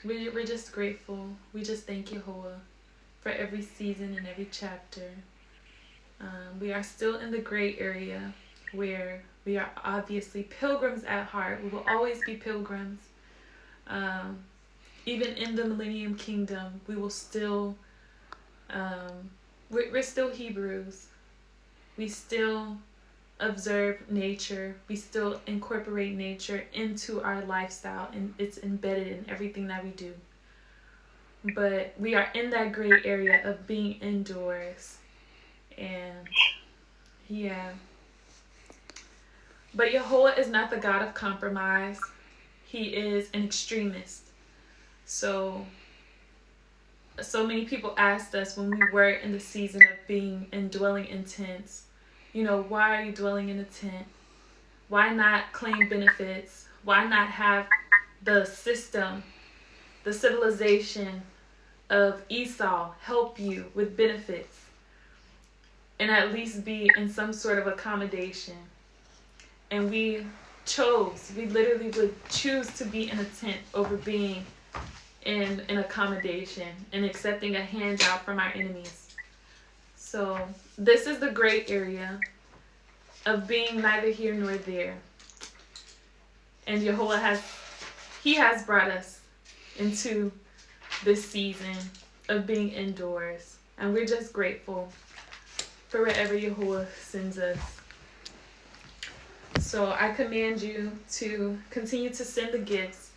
we're just grateful. We just thank Yehovah for every season and every chapter. We are still in the gray area where we are obviously pilgrims at heart. We will always be pilgrims. Um, Even in the Millennium Kingdom, we will still, we're still Hebrews. We still observe nature. We still incorporate nature into our lifestyle, and it's embedded in everything that we do. But we are in that gray area of being indoors. And yeah. But Yehovah is not the God of compromise. He is an extremist. So many people asked us when we were in the season of being and dwelling in tents, why are you dwelling in a tent? Why not claim benefits? Why not have the system, the civilization of Esau help you with benefits and at least be in some sort of accommodation? And we literally would choose to be in a tent over being in an accommodation and accepting a handout from our enemies. So this is the gray area of being neither here nor there. And Yehovah has brought us into this season of being indoors. And we're just grateful for wherever Yehovah sends us. So I command you to continue to send the gifts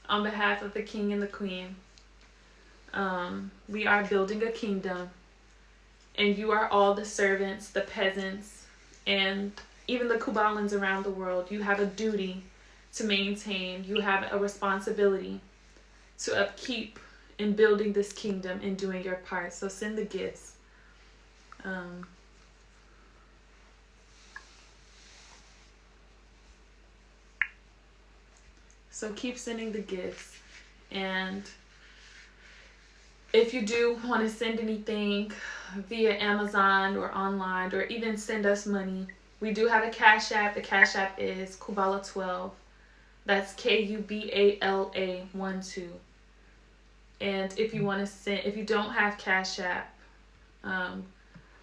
on behalf of the king and the queen. We are building a kingdom, and you are all the servants, the peasants, and even the Kubalans around the world. You have a duty to maintain. You have a responsibility to upkeep in building this kingdom and doing your part. So send the gifts. So keep sending the gifts. And if you do want to send anything via Amazon or online, or even send us money, we do have a Cash App. The Cash App is Kubala 12. That's Kubala 12. And if you want to send, if you don't have Cash App, I'm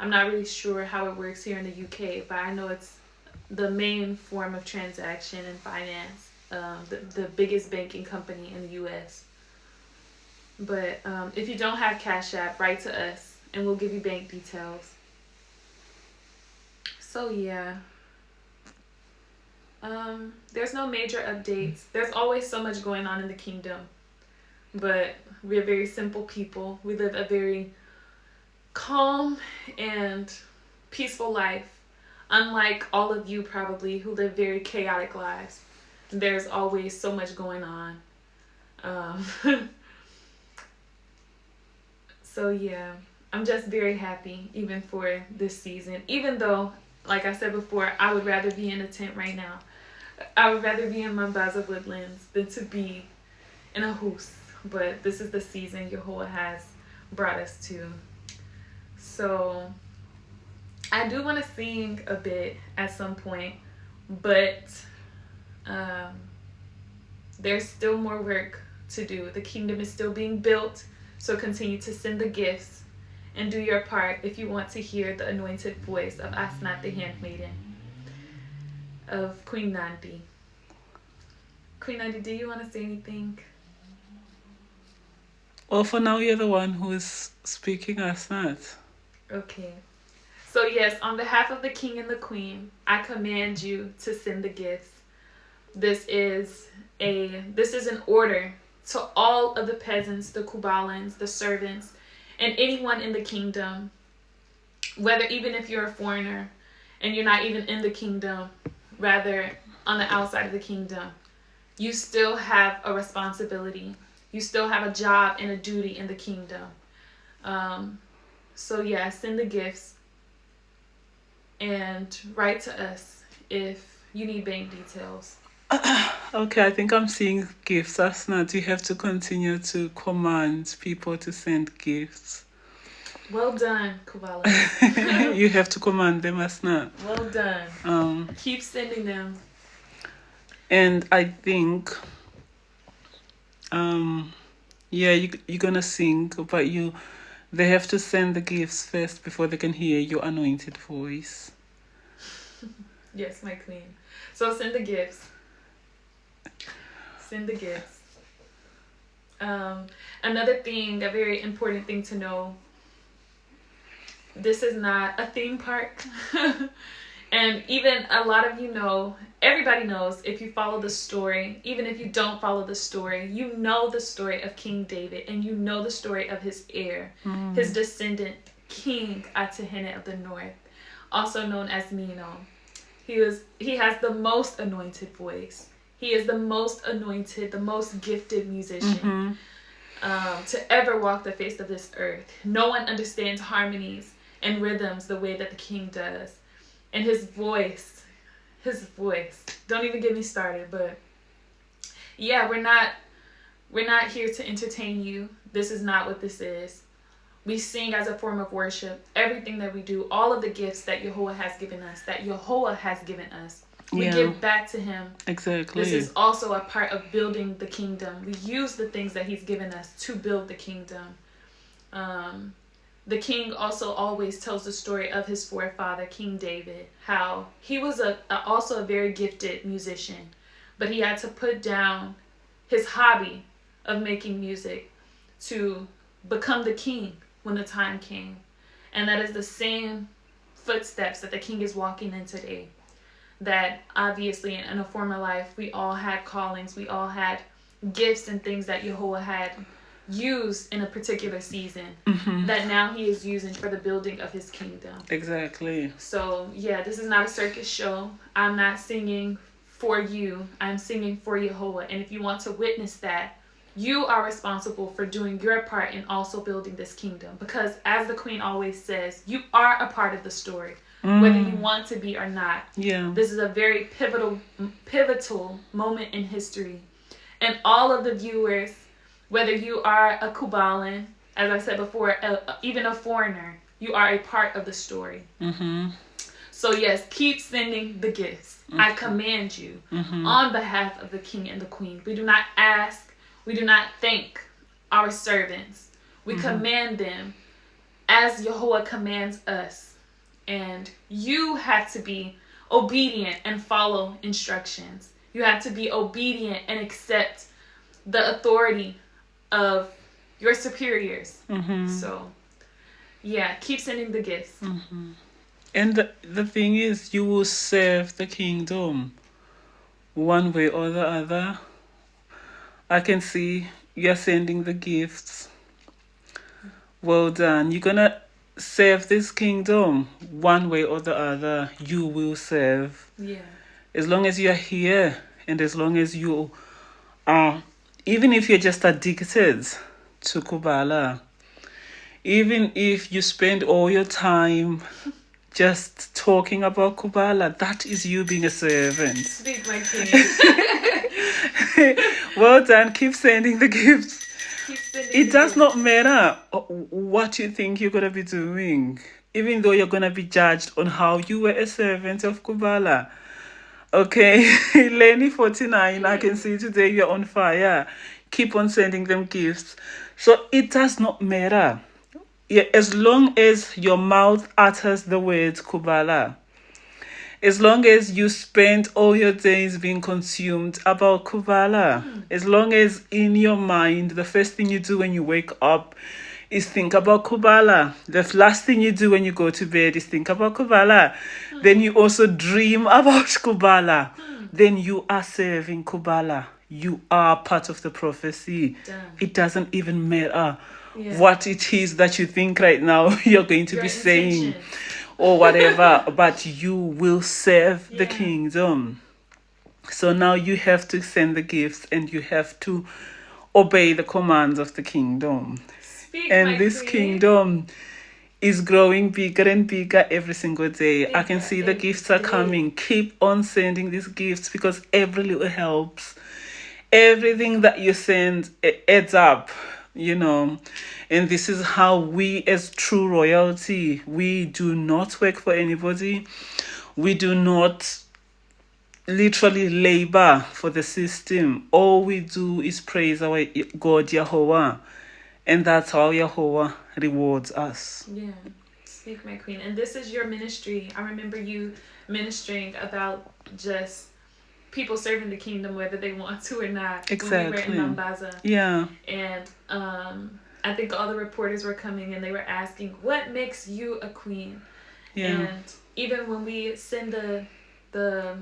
not really sure how it works here in the UK, but I know it's the main form of transaction and finance. The biggest banking company in the U.S. But if you don't have Cash App, write to us and we'll give you bank details. So yeah. There's no major updates. There's always so much going on in the kingdom. But we're very simple people. We live a very calm and peaceful life. Unlike all of you probably who live very chaotic lives. There's always so much going on. So yeah, I'm just very happy even for this season. Even though, like I said before, I would rather be in a tent right now. I would rather be in Mombasa Woodlands than to be in a house. But this is the season Yehovah has brought us to. So I do want to sing a bit at some point, but there's still more work to do. The kingdom is still being built, so continue to send the gifts and do your part if you want to hear the anointed voice of Asnat the handmaiden, of Queen Nandi. Queen Nandi, do you want to say anything? Well, for now, you're the one who is speaking, Asnat. Okay. So yes, on behalf of the king and the queen, I command you to send the gifts. This is an order to all of the peasants, the Kubalans, the servants, and anyone in the kingdom, whether even if you're a foreigner and you're not even in the kingdom, rather on the outside of the kingdom, you still have a responsibility. You still have a job and a duty in the kingdom. So yeah, send the gifts and write to us if you need bank details. Okay, I think I'm seeing gifts. Asnat, you have to continue to command people to send gifts. Well done, Kubala. You have to command them, Asnat. Well done. Keep sending them. And I think Yeah, you're gonna sing, but they have to send the gifts first before they can hear your anointed voice. Yes, my queen. So send the gifts. Send the gifts. Another thing, a very important thing to know, this is not a theme park. And even a lot of you know, everybody knows if you follow the story, even if you don't follow the story, you know the story of King David and you know the story of his heir, his descendant, King Atahene of the North, also known as Mino. He has the most anointed voice. He is the most anointed, the most gifted musician to ever walk the face of this earth. No one understands harmonies and rhythms the way that the king does. And his voice, don't even get me started, but yeah, we're not here to entertain you. This is not what this is. We sing as a form of worship. Everything that we do, all of the gifts that Yahuwah has given us, we give back to him. Exactly. This is also a part of building the kingdom. We use the things that he's given us to build the kingdom. The king also always tells the story of his forefather, King David, how he was also a very gifted musician, but he had to put down his hobby of making music to become the king when the time came. And that is the same footsteps that the king is walking in today. That obviously in a former life, we all had callings, we all had gifts and things that Yahuwah had used in a particular season that now he is using for the building of his kingdom. Exactly. So yeah, this is not a circus show. I'm not singing for you. I'm singing for Yahuwah. And if you want to witness that, you are responsible for doing your part in also building this kingdom. Because as the queen always says, you are a part of the story, whether you want to be or not. Yeah. This is a very pivotal moment in history. And all of the viewers, whether you are a Kubalan, as I said before, even a foreigner, you are a part of the story. So yes, keep sending the gifts. I command you on behalf of the king and the queen. We do not ask, we do not thank our servants. We command them as Yahuwah commands us. And you have to be obedient and follow instructions. You have to be obedient and accept the authority of your superiors. So yeah, keep sending the gifts. And the thing is, you will serve the kingdom one way or the other. I can see you're sending the gifts. Well done. You're gonna serve this kingdom one way or the other. You will serve. Yeah. As long as you're here and as long as you are, even if you're just addicted to Kubala, even if you spend all your time just talking about Kubala, that is you being a servant. Speak, my king. Well done. Keep sending the gifts. Keep sending It the does gifts. not matter what you think you're going to be doing, even though you're going to be judged on how you were a servant of Kubala. Okay, Lenny 49, I can see today you're on fire. Keep on sending them gifts. So it does not matter. Yeah, as long as your mouth utters the words Kubala, as long as you spend all your days being consumed about Kubala, as long as in your mind, the first thing you do when you wake up is think about Kubala. The last thing you do when you go to bed is think about Kubala. Then you also dream about Kubala. Then you are serving Kubala. You are part of the prophecy. Damn. It doesn't even matter Yeah. what it is that you think right now you're going to Your be saying intention. or whatever, but you will serve the Yeah. kingdom. So now you have to send the gifts and you have to obey the commands of the kingdom. Speak, And my this queen. kingdom is growing bigger and bigger every single day. I can Bigger see the every gifts are day. coming. Keep on sending these gifts because every little helps. Everything that you send, it adds up, you know. And this is how we, as true royalty, we do not work for anybody. We do not literally labor for the system. All we do is praise our God Yahweh, and that's how Yahweh rewards us. Yeah. Speak, my queen. And this is your ministry. I remember you ministering about just people serving the kingdom whether they want to or not. Exactly. When we were in Mombasa. Yeah. And I think all the reporters were coming and they were asking, what makes you a queen? Yeah. And even when we send the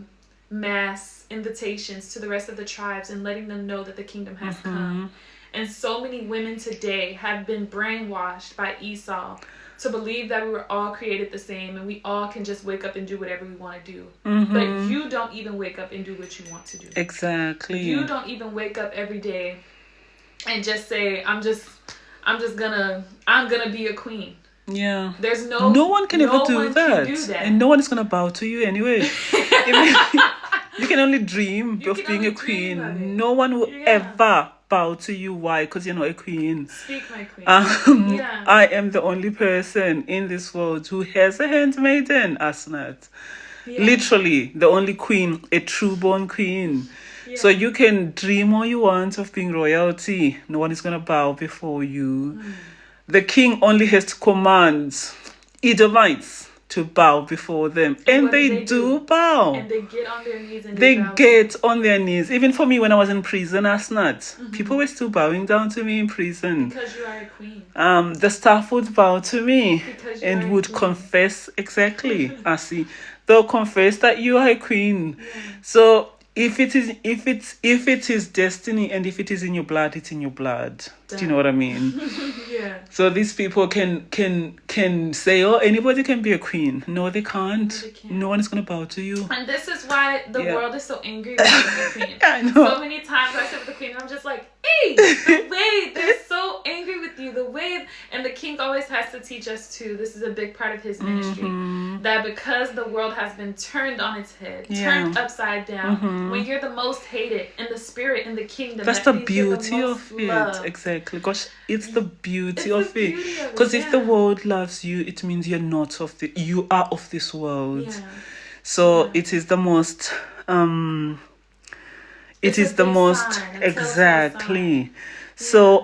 mass invitations to the rest of the tribes and letting them know that the kingdom has come. And so many women today have been brainwashed by Esau to believe that we were all created the same and we all can just wake up and do whatever we want to do. But you don't even wake up and do what you want to do. Exactly. You don't even wake up every day and just say, I'm gonna be a queen. Yeah. There's no one can ever do that. And no one is gonna bow to you anyway. You can only dream of being a queen. No one will ever bow to you. Why? Because you're not a queen. Speak, my queen. I am the only person in this world who has a handmaiden, Asnat. Literally, the only queen, a true-born queen. So you can dream all you want of being royalty. No one is going to bow before you. The king only has to command Edomites to bow before them. And they do bow. And they get on their knees and they get on their knees. Even for me, when I was in prison last night, people were still bowing down to me in prison. Because you are a queen. The staff would bow to me and would confess. Exactly. I see. They'll confess that you are a queen. So if it is destiny and if it is in your blood, it's in your blood. Do you know what I mean? Yeah. So these people can say, oh, anybody can be a queen. No, they can't. No one is going to bow to you. And this is why the world is so angry with the queen. I know. So many times I sit with the queen and I'm just like, hey, the way they're so angry with you, the way, and the king always has to teach us too. This is a big part of his ministry. That because the world has been turned on its head, turned upside down, when you're the most hated in the spirit, in the kingdom, that's the beauty of it. Exactly. Gosh, it's the beauty of it. Because if the world loves you, it means you are of this world. Yeah. So it is the most exactly. So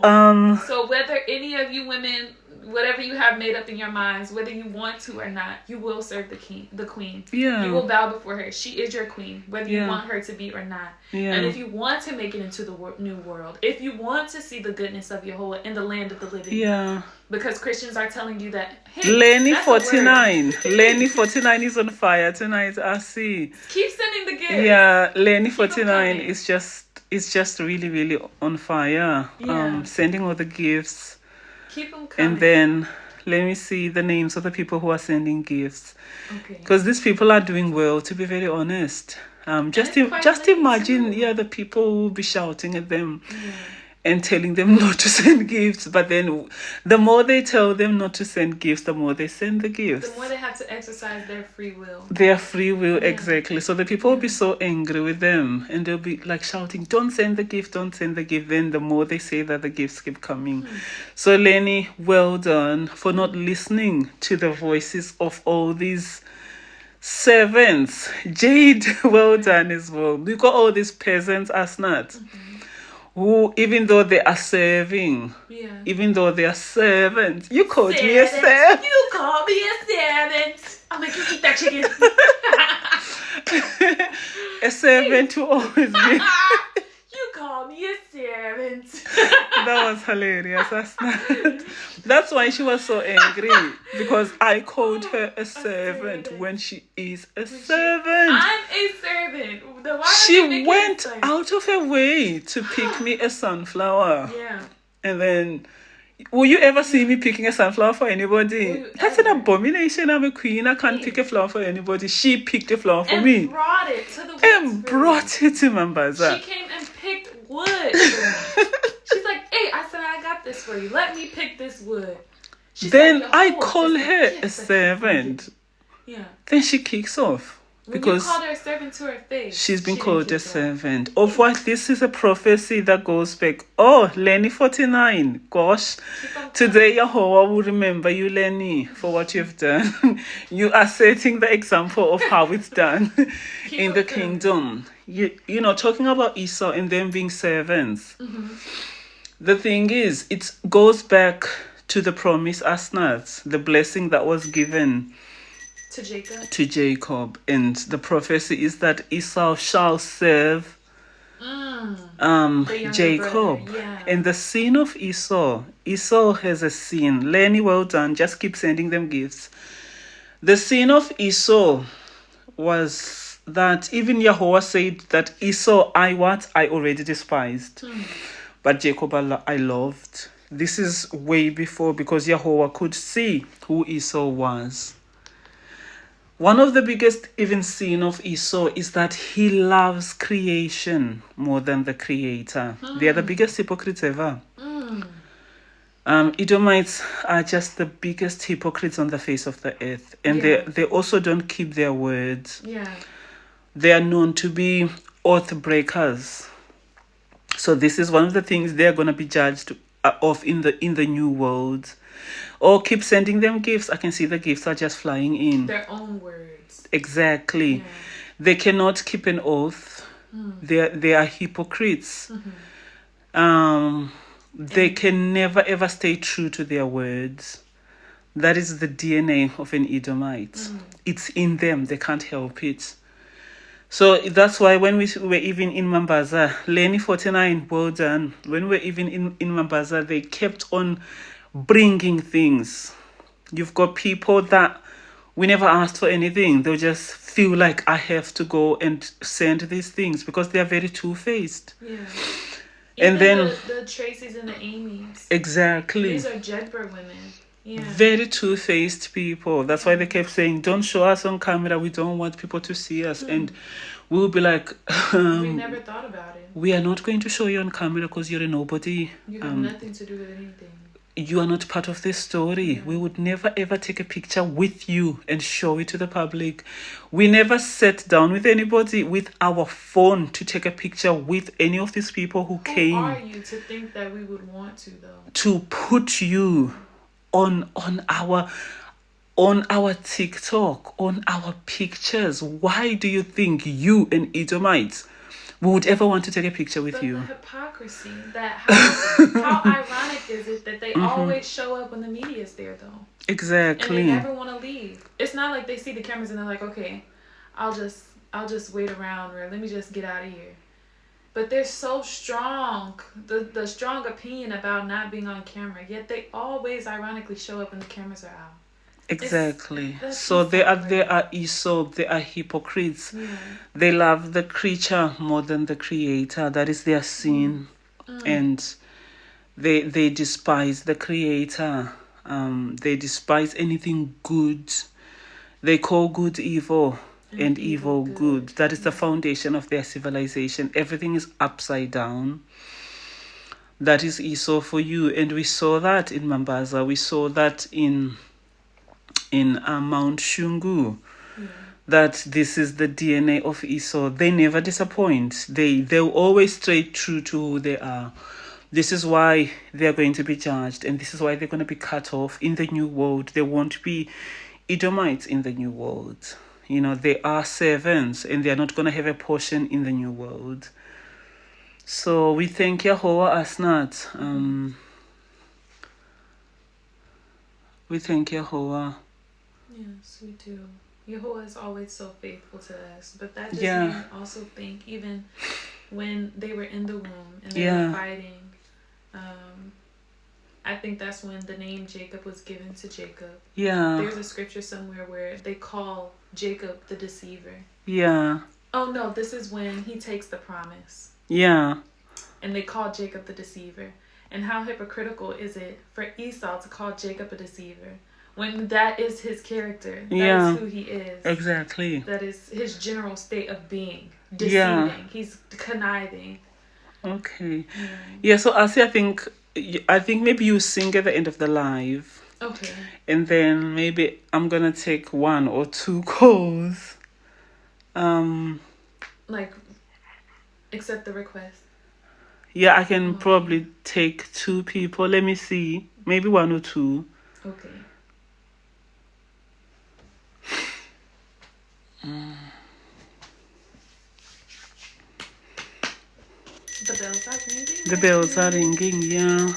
so whether any of you women, whatever you have made up in your minds, whether you want to or not, you will serve the queen. Yeah. You will bow before her. She is your queen, whether you want her to be or not. Yeah. And if you want to make it into the new world, if you want to see the goodness of Yahweh in the land of the living, because Christians are telling you that, hey, Lenny 49 is on fire tonight. I see. Keep sending the gifts. Yeah, Lenny 49 is just really, really on fire. Sending all the gifts. Keep them coming. And then let me see the names of the people who are sending gifts. Okay. Because these people are doing well, to be very honest. Just imagine, the people who will be shouting at them and telling them not to send gifts. But then the more they tell them not to send gifts, the more they send the gifts. The more they have to exercise their free will. Their free will, exactly. So the people will be so angry with them and they'll be like shouting, don't send the gift, don't send the gift. Then the more they say that, the gifts keep coming. So Lenny, well done for not listening to the voices of all these servants. Jade, well done as well. We got all these peasants, Asnat, who, even though they are serving, even though they are servants, you called me a servant. You called me a servant. I'm like, you eat that chicken. A servant who always be. You call me a servant. That was hilarious. That's why she was so angry, because I called her a servant when she is a servant. I'm a servant. She went out of her way to pick me a sunflower. Yeah. And then, will you ever see me picking a sunflower for anybody? That's an abomination. I'm a queen. I can't pick a flower for anybody. She picked a flower for me. And brought it to the And brought it to Mombasa. She came and picked wood for me. She's like, hey, I said, I got this for you. Let me pick this wood. Then I call her a servant. Yeah. Then she kicks off. When you because called her a servant to her face, she's been she didn't called keep a that. servant. Of what? This is a prophecy that goes back. Oh, Lenny 49. Gosh. Keep on Today, Yahweh will remember you, Lenny, for what you've done. You are setting the example of how it's done Keep in on the coming. kingdom. You know, talking about Esau and them being servants. Mm-hmm. The thing is, it goes back to the promise Asnat, the blessing that was given To Jacob. to Jacob. And the prophecy is that Esau shall serve The younger Jacob. brother, yeah. And the sin of Esau has a sin. Lenny, well done. Just keep sending them gifts. The sin of Esau was that even Yahweh said that Esau I already despised. But Jacob I loved. This is way before, because Yahweh could see who Esau was. One of the biggest even sin of Esau is that he loves creation more than the creator. They are the biggest hypocrites ever. Edomites are just the biggest hypocrites on the face of the earth. And they also don't keep their words. Yeah. They are known to be oath breakers. So this is one of the things they're going to be judged of in the new world. Or keep sending them gifts. I can see the gifts are just flying in. Their own words. Exactly. Yeah. They cannot keep an oath. They are hypocrites. They can never ever stay true to their words. That is the DNA of an Edomite. It's in them. They can't help it. So that's why when we were even in Mombasa, Lenny 49, well done. When we were even in Mombasa, they kept on bringing things. You've got people that we never asked for anything. They'll just feel like I have to go and send these things because they are very two-faced. Yeah. And Even then the Tracys and the Amy's. exactly. These are Jedburgh women. Yeah. Very two-faced people. That's why they kept saying, don't show us on camera. We don't want people to see us. And we'll be like, We never thought about it. we are not going to show you on camera because you're a nobody. You have nothing to do with anything. You are not part of this story. We would never ever take a picture with you and show it to the public. We never sat down with anybody with our phone to take a picture with any of these people who came. Who are you to think that we would want to, though? To put you on our TikTok, on our pictures. Why do you think you, an Edomite, would ever want to take a picture with But you? the hypocrisy, that how ironic is it that they always show up when the media is there, though? Exactly. And they never want to leave. It's not like they see the cameras and they're like, okay, I'll just wait around, or let me just get out of here. But they're so strong, the strong opinion about not being on camera, yet they always ironically show up when the cameras are out. Exactly. That's So they insane. are Esau, they are hypocrites. Yeah. They love the creature more than the creator. That is their sin. And they despise the creator. They despise anything good. They call good evil and evil good. That is the foundation of their civilization. Everything is upside down. That is Esau for you. And we saw that in Mombasa. We saw that in Mount Shungu. That this is the DNA of Esau. They never disappoint. They'll always stay true to who they are. This is why they're going to be judged, and this is why they're going to be cut off in the new world. There won't be Edomites in the new world. You know, they are servants, and they're not going to have a portion in the new world. So we thank Yahweh Asnat. We thank Yahweh. Yes, we do. Yehovah is always so faithful to us. But that just Yeah. made me also think, even when they were in the womb and they Yeah. were fighting, I think that's when the name Jacob was given to Jacob. Yeah. There's a scripture somewhere where they call Jacob the deceiver. Yeah. Oh no, this is when he takes the promise. Yeah. And they call Jacob the deceiver. And how hypocritical is it for Esau to call Jacob a deceiver when that is his character? That is who he is. Exactly. That is his general state of being. Deceiving. He's conniving. Okay. Yeah, so Asi, I think maybe you sing at the end of the live. Okay. And then maybe I'm going to take 1 or 2 calls. Like, accept the request. Yeah, I can probably take 2 people. Let me see. Maybe 1 or 2. Okay. The bells are ringing. The bells are ringing, yeah.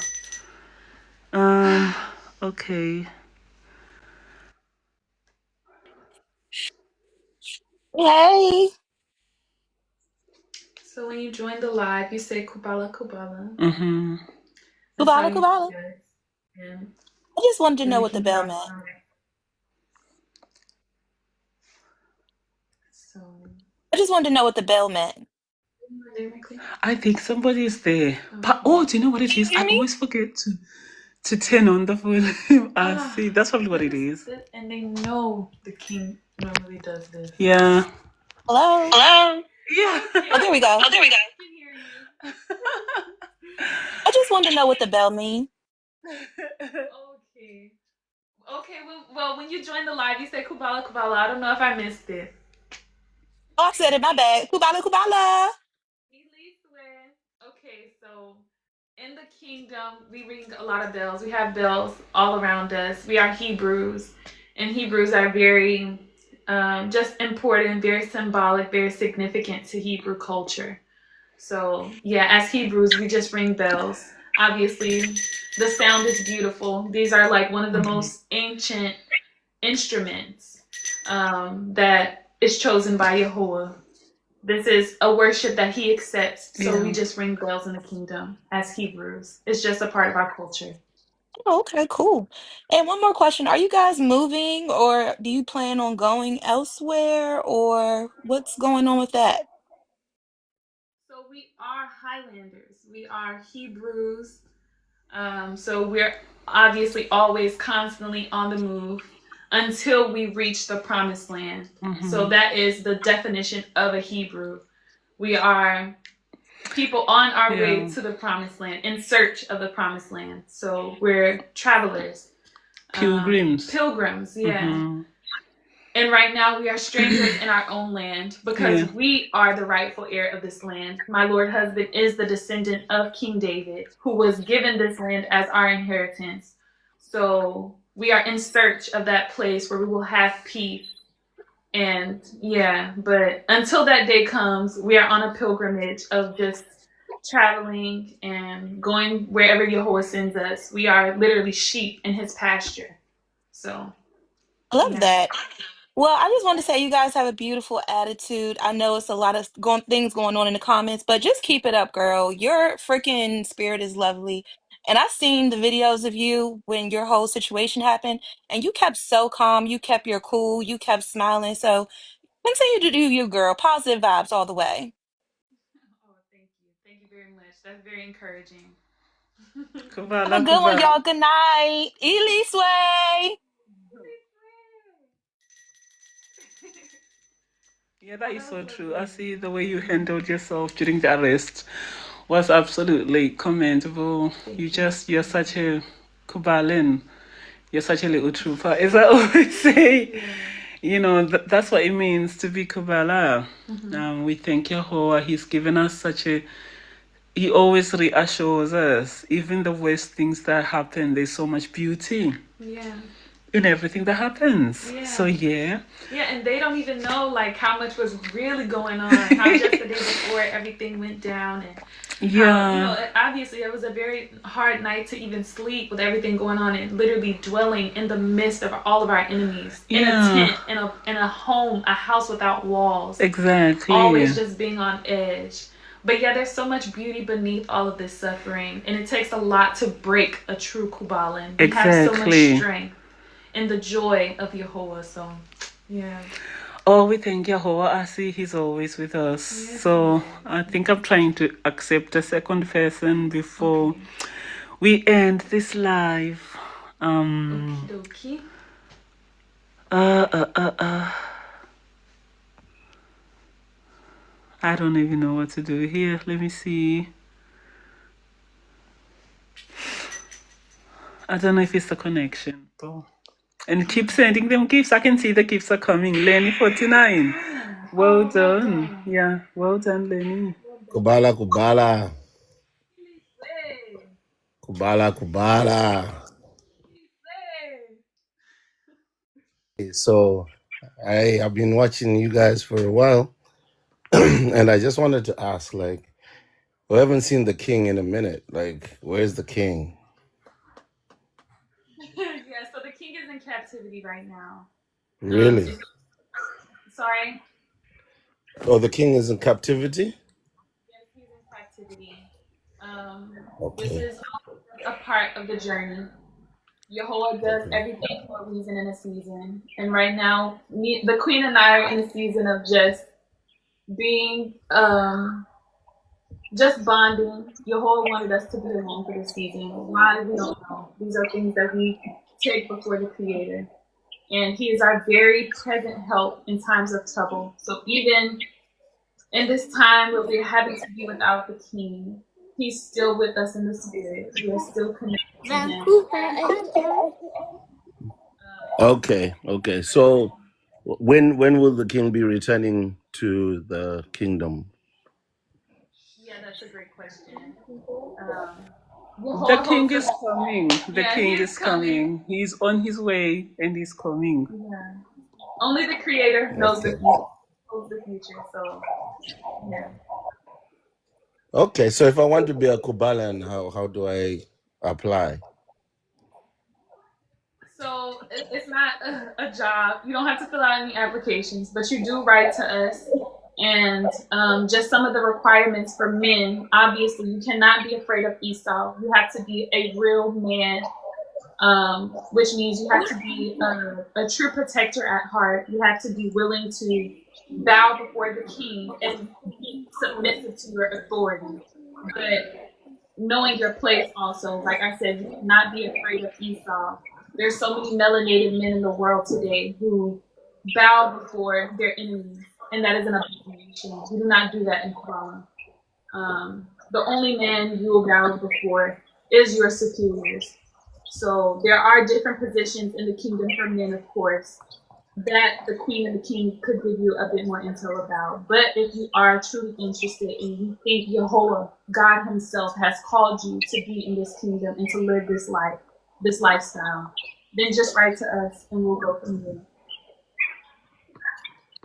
Okay. Hey. So when you join the live, you say Kubala Kubala. Mm-hmm. That's how Kubala, you Kubala. do it. And I just wanted to then know the what the king bell drops meant. down. So I just wanted to know what the bell meant. I think somebody is there. Okay. Oh, do you know what it Can you is? hear I me? always forget to turn on the volume. See, that's probably what it is. And they know the king normally does this. Yeah. Hello? Hello? Yeah. Oh, there we go. I can hear you. I just wanted to know what the bell mean. Okay. Okay, well, when you join the live, you say Kubala Kubala. I don't know if I missed it. Oh, I said it, my bad. Kubala, Kubala. Okay, so in the kingdom, we ring a lot of bells. We have bells all around us. We are Hebrews, and Hebrews are very just important, very symbolic, very significant to Hebrew culture. So, yeah, as Hebrews, we just ring bells. Obviously, the sound is beautiful. These are like one of the most ancient instruments that is chosen by Yahuwah. This is a worship that he accepts. So we just ring bells in the kingdom as Hebrews. It's just a part of our culture. Oh, okay, cool. And one more question. Are you guys moving or do you plan on going elsewhere or what's going on with that? So we are Highlanders. We are Hebrews. So we're obviously always constantly on the move until we reach the promised land. So that is the definition of a Hebrew. We are people on our way to the promised land, in search of the promised land. So we're travelers. Pilgrims, yeah. And right now we are strangers in our own land because we are the rightful heir of this land. My Lord husband is the descendant of King David, who was given this land as our inheritance. So we are in search of that place where we will have peace. And yeah, but until that day comes, we are on a pilgrimage of just traveling and going wherever Jehovah sends us. We are literally sheep in his pasture. So I love that. Well, I just wanted to say you guys have a beautiful attitude. I know it's a lot of things going on in the comments, but just keep it up, girl. Your freaking spirit is lovely. And I've seen the videos of you when your whole situation happened, and you kept so calm. You kept your cool. You kept smiling. So continue to do you, girl. Positive vibes all the way. oh, thank you. Thank you very much. That's very encouraging. Have a good one, y'all. Good night. Elisway. Yeah, that is so true. I see the way you handled yourself during the arrest was absolutely commendable. You're such a Kubalan. You're such a little trooper. As I always say, you know, that's what it means to be Kubala. We thank Yahweh. He's given us he always reassures us, even the worst things that happen, there's so much beauty. Yeah. In everything that happens. Yeah. So yeah. Yeah, and they don't even know like how much was really going on. How just the day before everything went down, and how, obviously it was a very hard night to even sleep with everything going on and literally dwelling in the midst of all of our enemies in a tent, in a home, a house without walls. Exactly. Always just being on edge. But yeah, there's so much beauty beneath all of this suffering, and it takes a lot to break a true Kubalan. We have so much strength in the joy of Yehovah. So, yeah. Oh, we thank Yahweh. I see he's always with us. Yes, so I think I'm trying to accept a second person before we end this live. Okie I don't even know what to do here. Let me see. I don't know if it's the connection. And keep sending them gifts. I can see the gifts are coming. Lenny 49. Well done. Yeah, well done, Lenny. Kubala, Kubala. Kubala, Kubala. So I have been watching you guys for a while, and I just wanted to ask, like, we haven't seen the king in a minute. Like, where's the king? Yeah, so the king is in captivity right now. Really? Sorry? Oh, the king is in captivity? Yes, he's in captivity. This Okay. is a part of the journey. Yehovah does Okay. everything for a reason and a season. And right now, the queen and I are in a season of just being, just bonding. Yehovah wanted us to be alone for this season. Why? We don't know. These are things that we take before the Creator. And He is our very present help in times of trouble. So even in this time where we're having to be without the King, He's still with us in the Spirit. We are still connected to Him. Okay. Okay. So when will the king be returning to the kingdom? Yeah, that's a great question. The Yehovah king holds is the coming. The Yeah, he king is is coming. coming. He's on his way and he's coming. Yeah. Only the Creator knows the Okay. future. Holds the future. So yeah. Okay. So if I want to be a Kubalan, how do I apply? So it's not a job. You don't have to fill out any applications, but you do write to us. And just some of the requirements for men. Obviously, you cannot be afraid of Esau. You have to be a real man, which means you have to be a true protector at heart. You have to be willing to bow before the king and be submissive to your authority. But knowing your place also, like I said, you cannot be afraid of Esau. There's so many melanated men in the world today who bow before their enemies, and that is an abomination. We do not do that in Kubala. The only man you will bow before is your superiors. So there are different positions in the kingdom for men, of course, that the queen and the king could give you a bit more intel about. But if you are truly interested and you think Yehovah, God Himself, has called you to be in this kingdom and to live this life, this lifestyle, then just write to us and we'll go from there.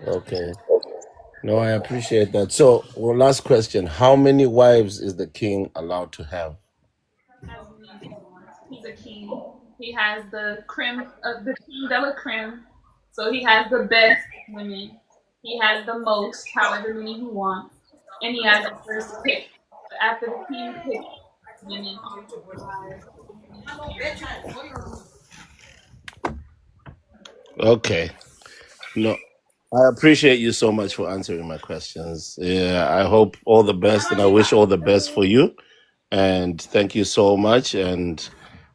Okay. No, I appreciate that. So, well, last question. How many wives is the king allowed to have? As many as he wants. He's a king. He has the creme, the creme de la creme. So he has the best women. He has the most, however many he wants, and he has the first pick. But after the king picks women, all of the wives. Okay. No, I appreciate you so much for answering my questions. Yeah, I hope all the best and I wish all the best for you. And thank you so much. And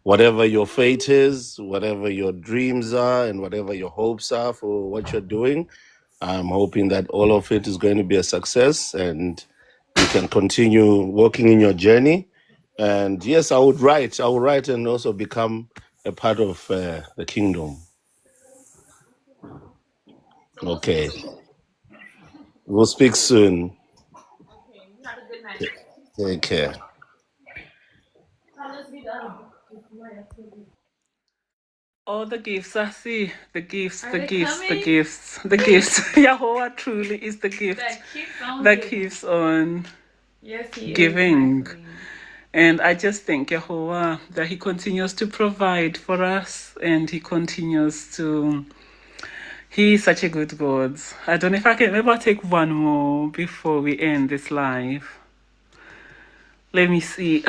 whatever your fate is, whatever your dreams are, and whatever your hopes are for what you're doing, I'm hoping that all of it is going to be a success and you can continue working in your journey. And yes, I would write. I would write and also become a part of the kingdom. So we'll speak Okay. soon. We'll speak soon. Okay, you have a good night. Take care. Let's be done. All the gifts, I see. The gifts, Are the they gifts, the coming? gifts, the gifts. Yahweh truly is the gift That keeps on that giving. keeps on Yes, he is, giving. my queen. And I just thank Yahweh that He continues to provide for us and He continues to. He is such a good God. I don't know if I can maybe I'll take one more before we end this live. Let me see.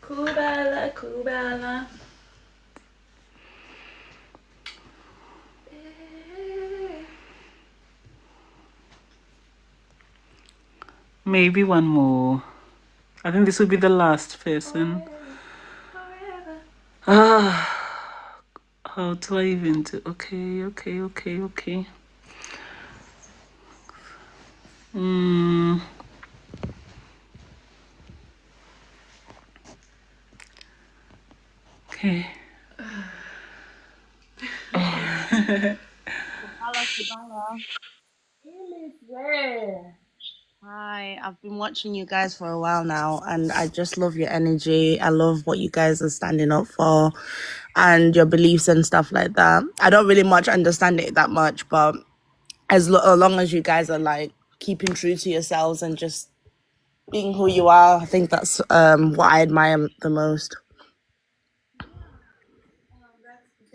Kubala, Kubala. Maybe one more. I think this will be the last person. How do I even do? Okay. Okay. Kubala. Where? Hi, I've been watching you guys for a while now, and I just love your energy. I love what you guys are standing up for and your beliefs and stuff like that. I don't really much understand it that much, but as long as you guys are like keeping true to yourselves and just being who you are, I think that's what I admire the most.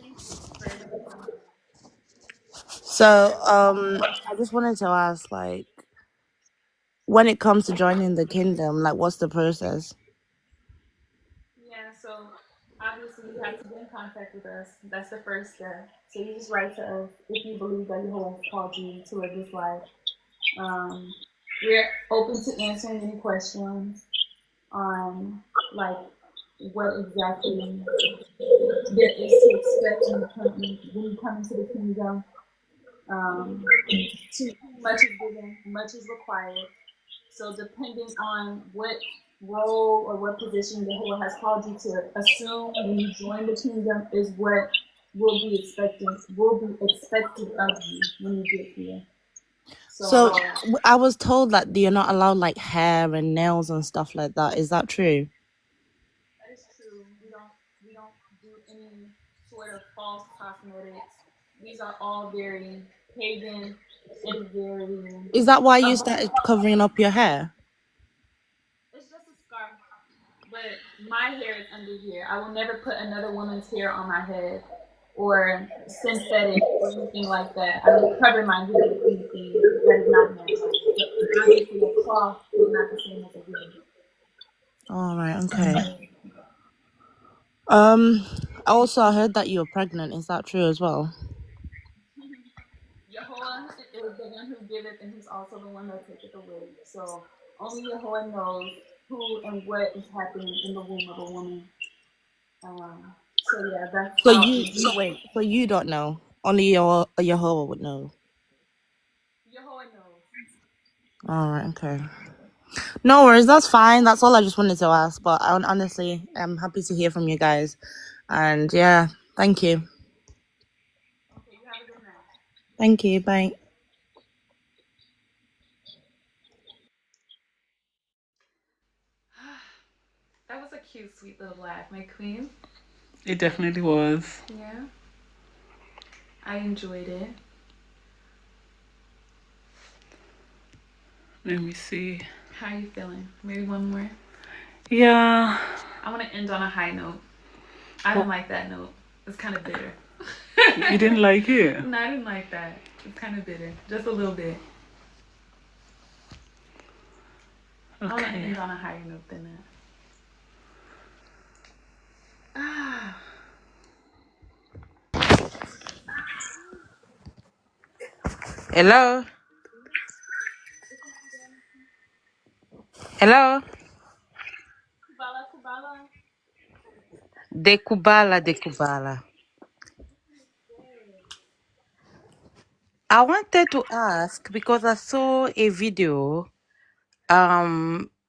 Thank you for everything. So, I just wanted to ask, like, when it comes to joining the kingdom, like, what's the process? Yeah, so obviously you have to get in contact with us. That's the first step. So you just write to us if you believe that Jehovah has called you to live this life. Um, we're open to answering any questions on like what exactly there is to expect when you come into the kingdom. Too much is given, much is required. So depending on what role or what position Jehovah has called you to assume when you join the kingdom is what will be expected of you when you get here. So So, I was told that you're not allowed like hair and nails and stuff like that. Is that true? that is true. We don't do any sort of false cosmetics. These are all very pagan and very Is that why you started covering up your hair? it's just a scarf. But my hair is under here. I will never put another woman's hair on my head or synthetic or anything like that. I don't cover my hair with anything that is not natural. Obviously, a cloth is not the same as a wig. All right, okay. Also, I heard that you were pregnant. Is that true as well? Yehovah is the one who giveth, and he's also the one that taketh away. So only Yehovah knows who and what is happening in the womb of a woman. So yeah, that's So how you things. wait. So you don't know. Only your Jehovah would know. Yehovah knows. All right, okay. No worries. That's fine. That's all I just wanted to ask. But honestly, I'm happy to hear from you guys. And yeah, thank you. Okay, you have a good night. Thank you. Bye. That was a cute, sweet little laugh, my queen. It definitely was. Yeah, I enjoyed it. Let me see. How are you feeling? Maybe one more. Yeah. I want to end on a high note. I didn't like that note. It's kind of bitter. You didn't like it? No, I didn't like that. It's kind of bitter, just a little bit. I want to Okay. end on a higher note than that. Ah. Hello. Hello. Kubala, Kubala. De Kubala, de Kubala. I wanted to ask because I saw a video.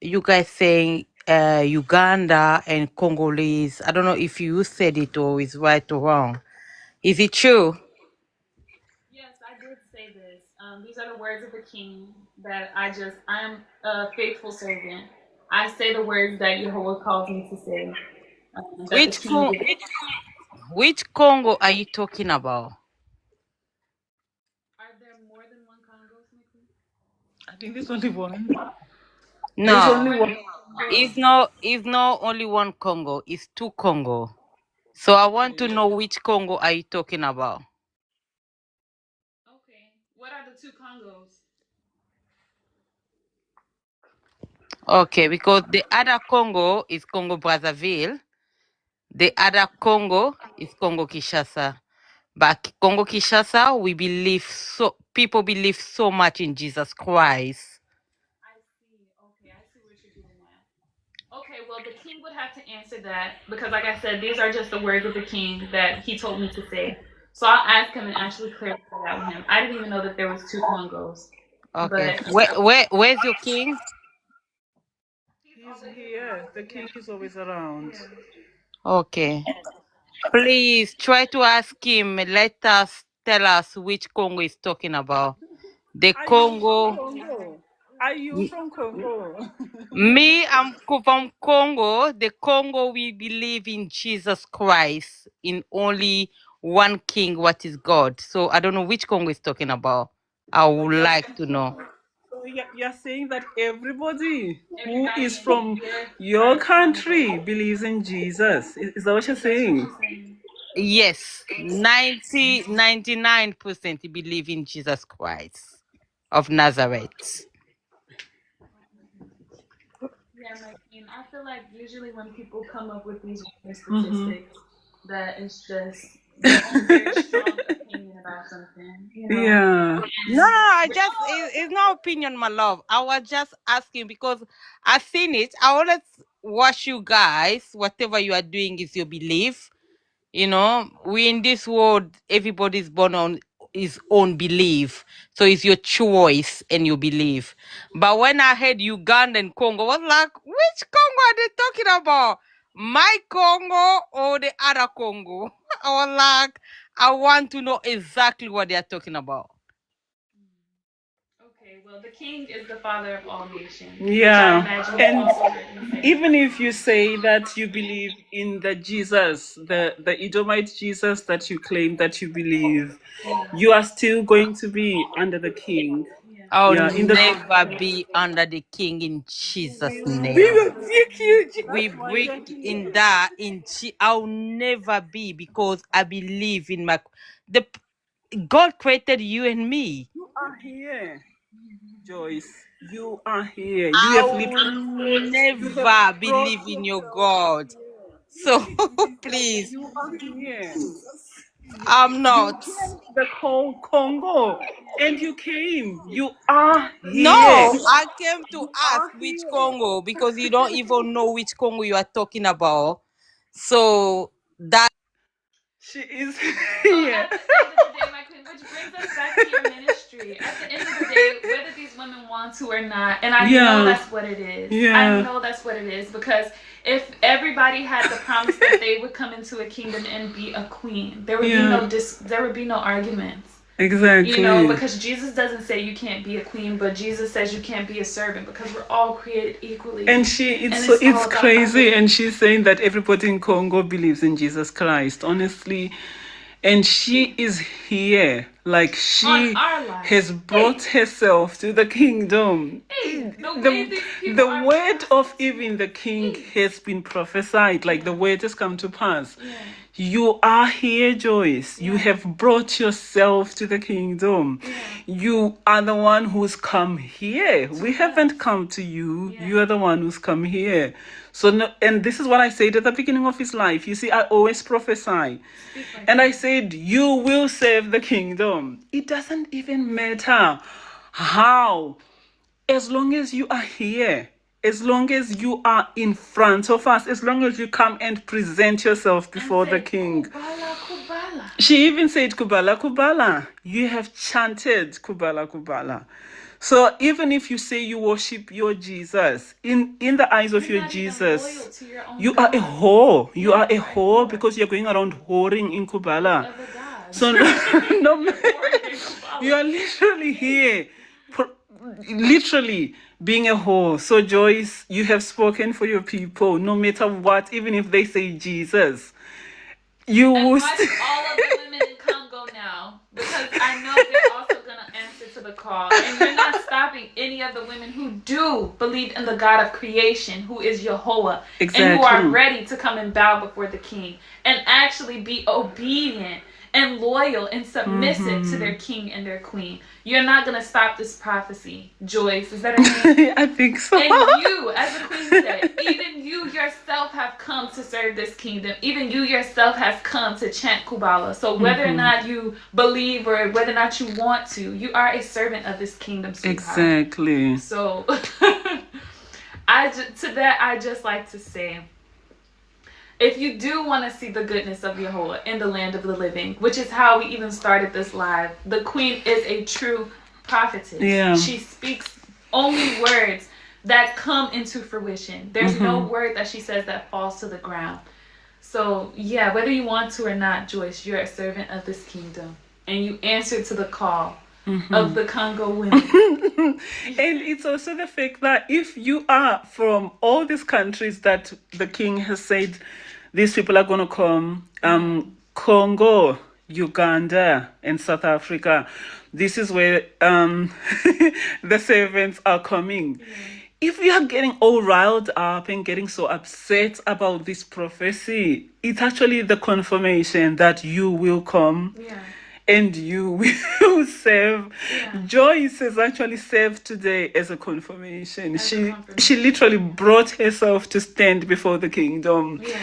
You guys saying Uganda and Congolese. I don't know if you said it or is right or wrong. Is it true? Yes, I did say this. These are the words of the king that I am a faithful servant. I say the words that Jehovah calls me to say. That the Which king. which Congo are you talking about? Are there more than one Congos, Nikki? I think there's only one. There's No, only one. it's not only one Congo. It's two Congo. So I want to Okay. know which Congo are you talking about? Okay. What are the two Congos? Okay, because the other Congo is Congo Brazzaville. The other Congo is Congo Kinshasa. But Congo Kinshasa, people believe so much in Jesus Christ. I see. Okay, I see what you're getting at. Okay, well, the king would have to answer that because, like I said, these are just the words of the king that he told me to say. So I'll ask him and actually clarify that with him. I didn't even know that there was two Congos, Okay. but Where's your king? he's He's always here. around. The king is always around. Yeah. Okay. Please try to ask him. Let us tell us which Congo is talking about. The Are you from Congo. Congo? Are you from Congo? Me, from Congo. The Congo, we believe in Jesus Christ, in only one King, what is God. So I don't know which Congo is talking about. I So would like to know. you're saying that everybody who Everybody is in from your your part of country Congo. believes in Jesus. Is that what you're That's what saying? she's saying. Yes, 99% believe in Jesus Christ of Nazareth. Yeah, Maxine, I feel like usually when people come up with these Mm-hmm. statistics, that it's just their own very strong opinion about something, you know? Yeah. No, And it's no opinion, my love. I was just asking because I seen it. I always watch you guys. Whatever you are doing is your belief. You know, we in this world, everybody's born on his own belief. So it's your choice and your belief. But when I heard Uganda and Congo, I was like, which Congo are they talking about? My Congo or the other Congo? I was like, I want to know exactly what they are talking about. okay, well, the king is the father of all nations, which I Yeah. imagine you've And also heard me say. even if you say that you believe in the Jesus, the Edomite Jesus that you claim that you believe, Yeah, you are still going to be under the king. yeah. I'll Yeah, in the never be under the king in Jesus' we name. will take you. We That's why break you're in here. that I'll never be because I believe in the God created you and me. You are here, Joyce. You are here. I will You have never brought believe in your yourself God. here. So please, You are here. I'm You not. came to the whole Congo, and you came. You are here. No, I came to You ask are which here. Congo because you don't even know which Congo you are talking about. So that She is So here. at the end of the day, my queen, which brings us back to your ministry. At the end of the day, whether these women want to or not, and I know Yeah. that's what it is. I Yeah. know that's what it is because if everybody had the promise that they would come into a kingdom and be a queen, there would be Yeah. there would be no arguments. Exactly. You know, because Jesus doesn't say you can't be a queen, but Jesus says you can't be a servant because we're all created equally. And it's it's all about crazy. our And she's saying that everybody in Congo believes in Jesus Christ, honestly. And she is here, like on she our life. has brought herself to the kingdom. Hey, the way these people The are word of prostitutes. even the king has been prophesied, like the word has come to pass. Yeah. You are here, Joyce. You Yeah. have brought yourself to the kingdom. Yeah. You are the one who's come here. We haven't come to you. Yeah. You are the one who's come here. So, no, and this is what I said at the beginning of his life. You see, I always prophesy. And I said, you will save the kingdom. It doesn't even matter how. As long as you are here, as long as you are in front of us, as long as you come and present yourself before the king. Kubala, Kubala. She even said, Kubala, Kubala. You have chanted Kubala, Kubala. So even if you say you worship your Jesus, in the eyes of You're your not even loyal Jesus, to your own you are a God. whore. You Yeah, are a you are a whore whore. because you're going around whoring in Kubala. Other gods. So no, Whoring in Kubala. you are literally here, literally being a whore. So Joyce, you have spoken for your people, no matter what, even if they say Jesus. You And will watch all of the women in Congo now, because I know they're also gonna answer to the call. And you're not stopping any of the women who do believe in the God of creation, who is Jehovah, and who are Exactly. ready to come and bow before the King and actually be obedient and loyal and submissive to their king and their queen. You're not gonna stop this prophecy, Joyce. Is that her name? I think so. And you, as the queen said, even you yourself have come to serve this kingdom. Even you yourself has come to chant Kubala. So whether or not you believe or whether or not you want to, you are a servant of this kingdom, sweetheart. Exactly. So to that I just like to say, if you do want to see the goodness of Yahweh in the land of the living, which is how we even started this live, the queen is a true prophetess. Yeah. She speaks only words that come into fruition. There's no word that she says that falls to the ground. So, yeah, whether you want to or not, Joyce, you're a servant of this kingdom. and you answered to the call of the Congo women. And it's also the fact that if you are from all these countries that the king has said these people are going to come, Congo, Uganda, and South Africa, this is where the servants are coming. If you are getting all riled up and getting so upset about this prophecy, it's actually the confirmation that you will come. Yeah. And you will serve. Yeah. Joyce has actually served today as a confirmation. As a She confirmation. literally brought herself to stand before the kingdom. Yeah.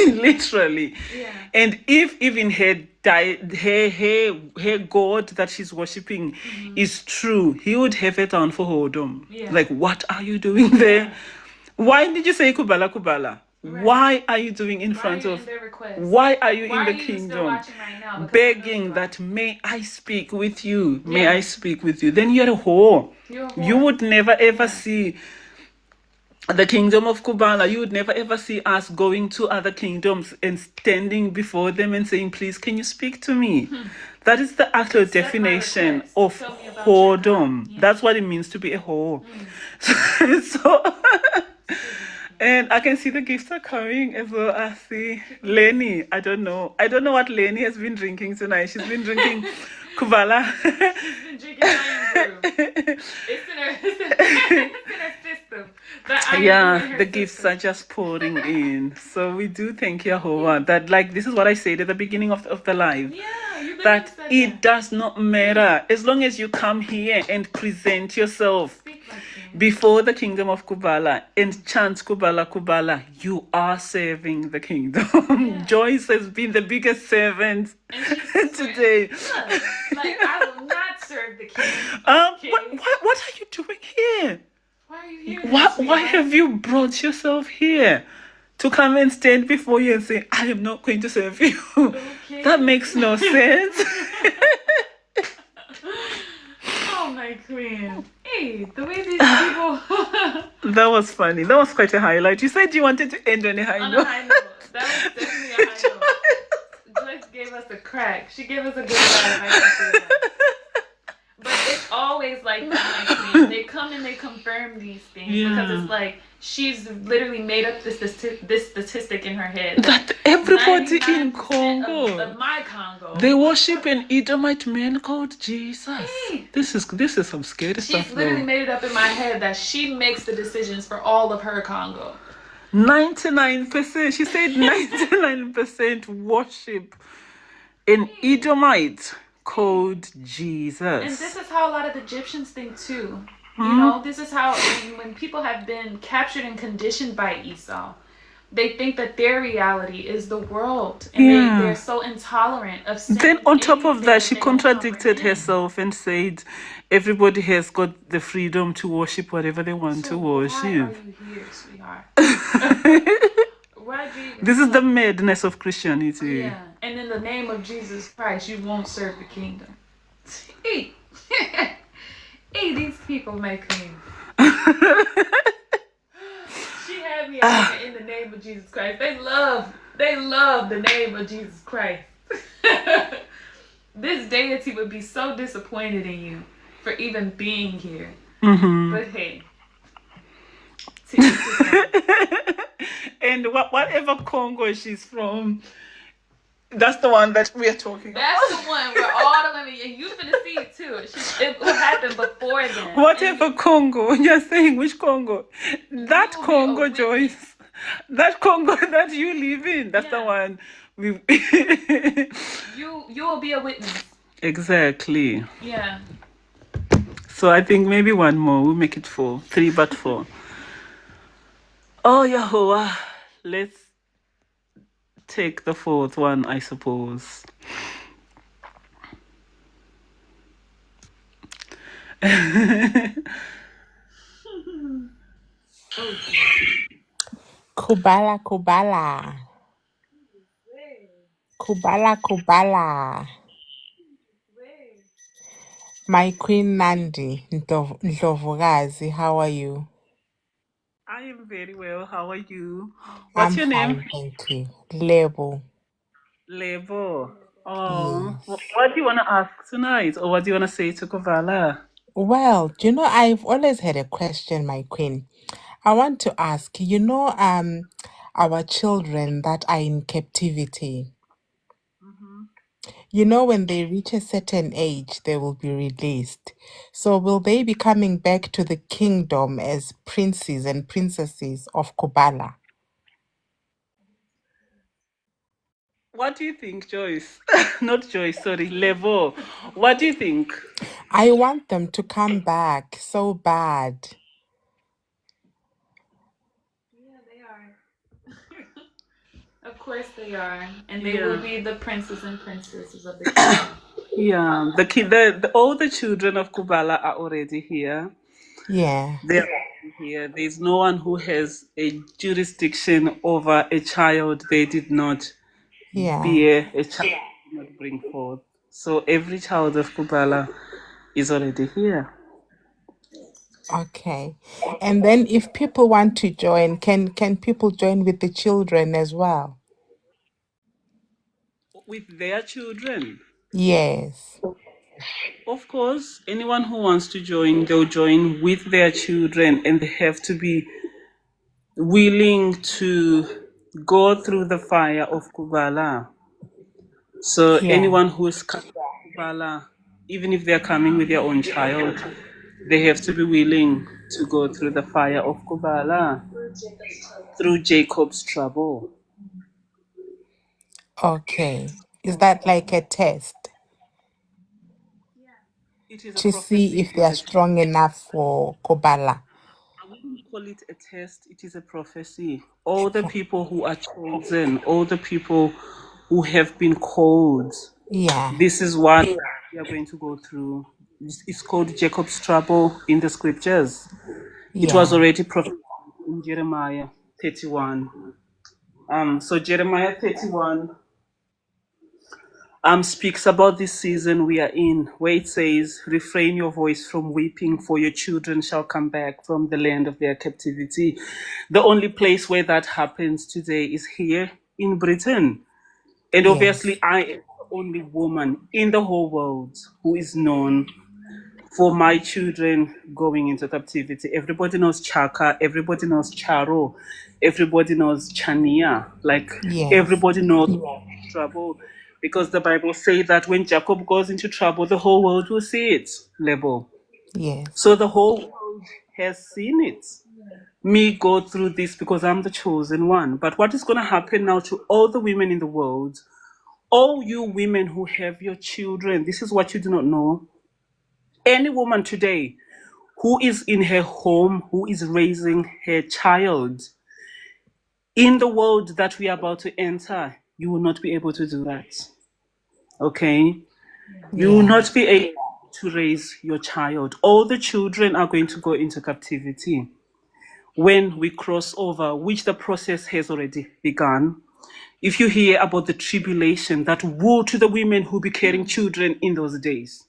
Literally. Yeah. And if even her God that she's worshipping is true, he would have her down for whoredom. Yeah. Like, what are you doing there? Why did you say Kubala Kubala? Right. Why are you doing in front of? Why are you in the kingdom? Right now? Begging that may I speak with you? May I speak with you? Then you're a whore. You would never ever see the kingdom of Kubala. You would never ever see us going to other kingdoms and standing before them and saying, please, can you speak to me? That is the actual definition of whoredom. Yeah. That's what it means to be a whore. So and I can see the gifts are coming as well. I see Lenny. I don't know what Lenny has been drinking tonight. She's been drinking Kubala. She's been drinking iron brew. It's in her system. The gifts are just pouring in. So we do thank Yahovah that, like, this is what I said at the beginning of the live. Yeah, that it does not matter as long as you come here and present yourself before the kingdom of Kubala and chant Kubala Kubala, you are serving the kingdom. Yeah. Joyce has been the biggest servant today. Like, I will not serve the king. What are you doing here? Why are you here? Why have you brought yourself here? To come and stand before you and say, I am not going to serve you. Okay. That makes no sense. Oh, my queen. Hey, the way these people... That was funny. That was quite a highlight. You said you wanted to end on a high note. On a high note. That was definitely a high note. Joyce gave us a crack. She gave us a good vibe. I can say that. But it's always like that, my queen. They come and they confirm these things because it's like she's literally made up this statistic in her head that everybody in Congo, of my Congo, they worship an Edomite man called Jesus. Hey. This is some scary stuff. She's literally made it up in my head that she makes the decisions for all of her Congo. 99%. She said 99% worship an Edomite called Jesus. And this is how a lot of the Egyptians think too. You know, this is how when people have been captured and conditioned by Esau, they think that their reality is the world. And they're so intolerant of sin. Then on top of that, she contradicted herself and said everybody has got the freedom to worship whatever they want to worship. Why are you here, sweetheart? This is the madness of Christianity. Yeah. And in the name of Jesus Christ, you won't serve the kingdom. Hey, these people make me. She had me out in the name of Jesus Christ. They love the name of Jesus Christ. This deity would be so disappointed in you for even being here. Mm-hmm. But hey. And whatever Congo she's from, that's the one that we are talking about. That's the one where all the women, and you finna see it too. It will happen before then. Whatever Congo, you're saying which Congo? That Congo, Joyce. That Congo that you live in, that's the one. You will be a witness. Exactly. Yeah. So I think maybe one more. We'll make it 4. 3 but 4. Oh, Yahovah. Let's take the 4th one, I suppose. Kubala, Kubala. Kubala, Kubala. My Queen Nandi, Ndlovukazi, how are you? I am very well. How are you? What's your name? Thank you. Lebo. Lebo. Oh, Yes. what do you want to ask tonight, or what do you want to say to Kubala? Well, I've always had a question, my queen. I want to ask, our children that are in captivity, when they reach a certain age, they will be released. So will they be coming back to the kingdom as princes and princesses of Kubala? What do you think, Joyce? Not Joyce, sorry, Levo. What do you think? I want them to come back so bad. Yeah, they are. Of course they are. And they will Yeah. be the princes and princesses of the kingdom. Yeah, all the children of Kubala are already here. Yeah, They're already here. There's no one who has a jurisdiction over a child they did not yeah. bear, a child they did not bring forth. So every child of Kubala is already here. Okay. And then if people want to join, can people join with the children as well? With their children. Yes. Of course, anyone who wants to join, they'll join with their children, and they have to be willing to go through the fire of Kubala. So Yeah. anyone who is coming to Kubala, even if they're coming with their own child, they have to be willing to go through the fire of Kubala, through Jacob's trouble. Okay. Is that like a test It is a to see prophecy. if they It's are a strong enough for Kubala? I wouldn't call it a test, it is a prophecy. All the people who are chosen, all the people who have been called, Yeah. this is what we are going to go through. It's called Jacob's trouble in the scriptures. It was Yeah. already prophesied in Jeremiah 31. So Jeremiah 31 speaks about this season we are in, where it says, refrain your voice from weeping, for your children shall come back from the land of their captivity. The only place where that happens today is here in Britain. And obviously, Yes. I am the only woman in the whole world who is known for my children going into captivity. Everybody knows Chaka, everybody knows Charo, everybody knows Chania. Like, Yes. everybody knows trouble, because the Bible says that when Jacob goes into trouble, the whole world will see it. Lebo. Yes. So the whole world has seen it. Me go through this because I'm the chosen one. But what is going to happen now to all the women in the world, all you women who have your children, this is what you do not know. Any woman today who is in her home, who is raising her child, in the world that we are about to enter, you will not be able to do that. Okay? You will Yeah. not be able to raise your child. All the children are going to go into captivity when we cross over, which the process has already begun. If you hear about the tribulation, that woe to the women who be carrying children in those days.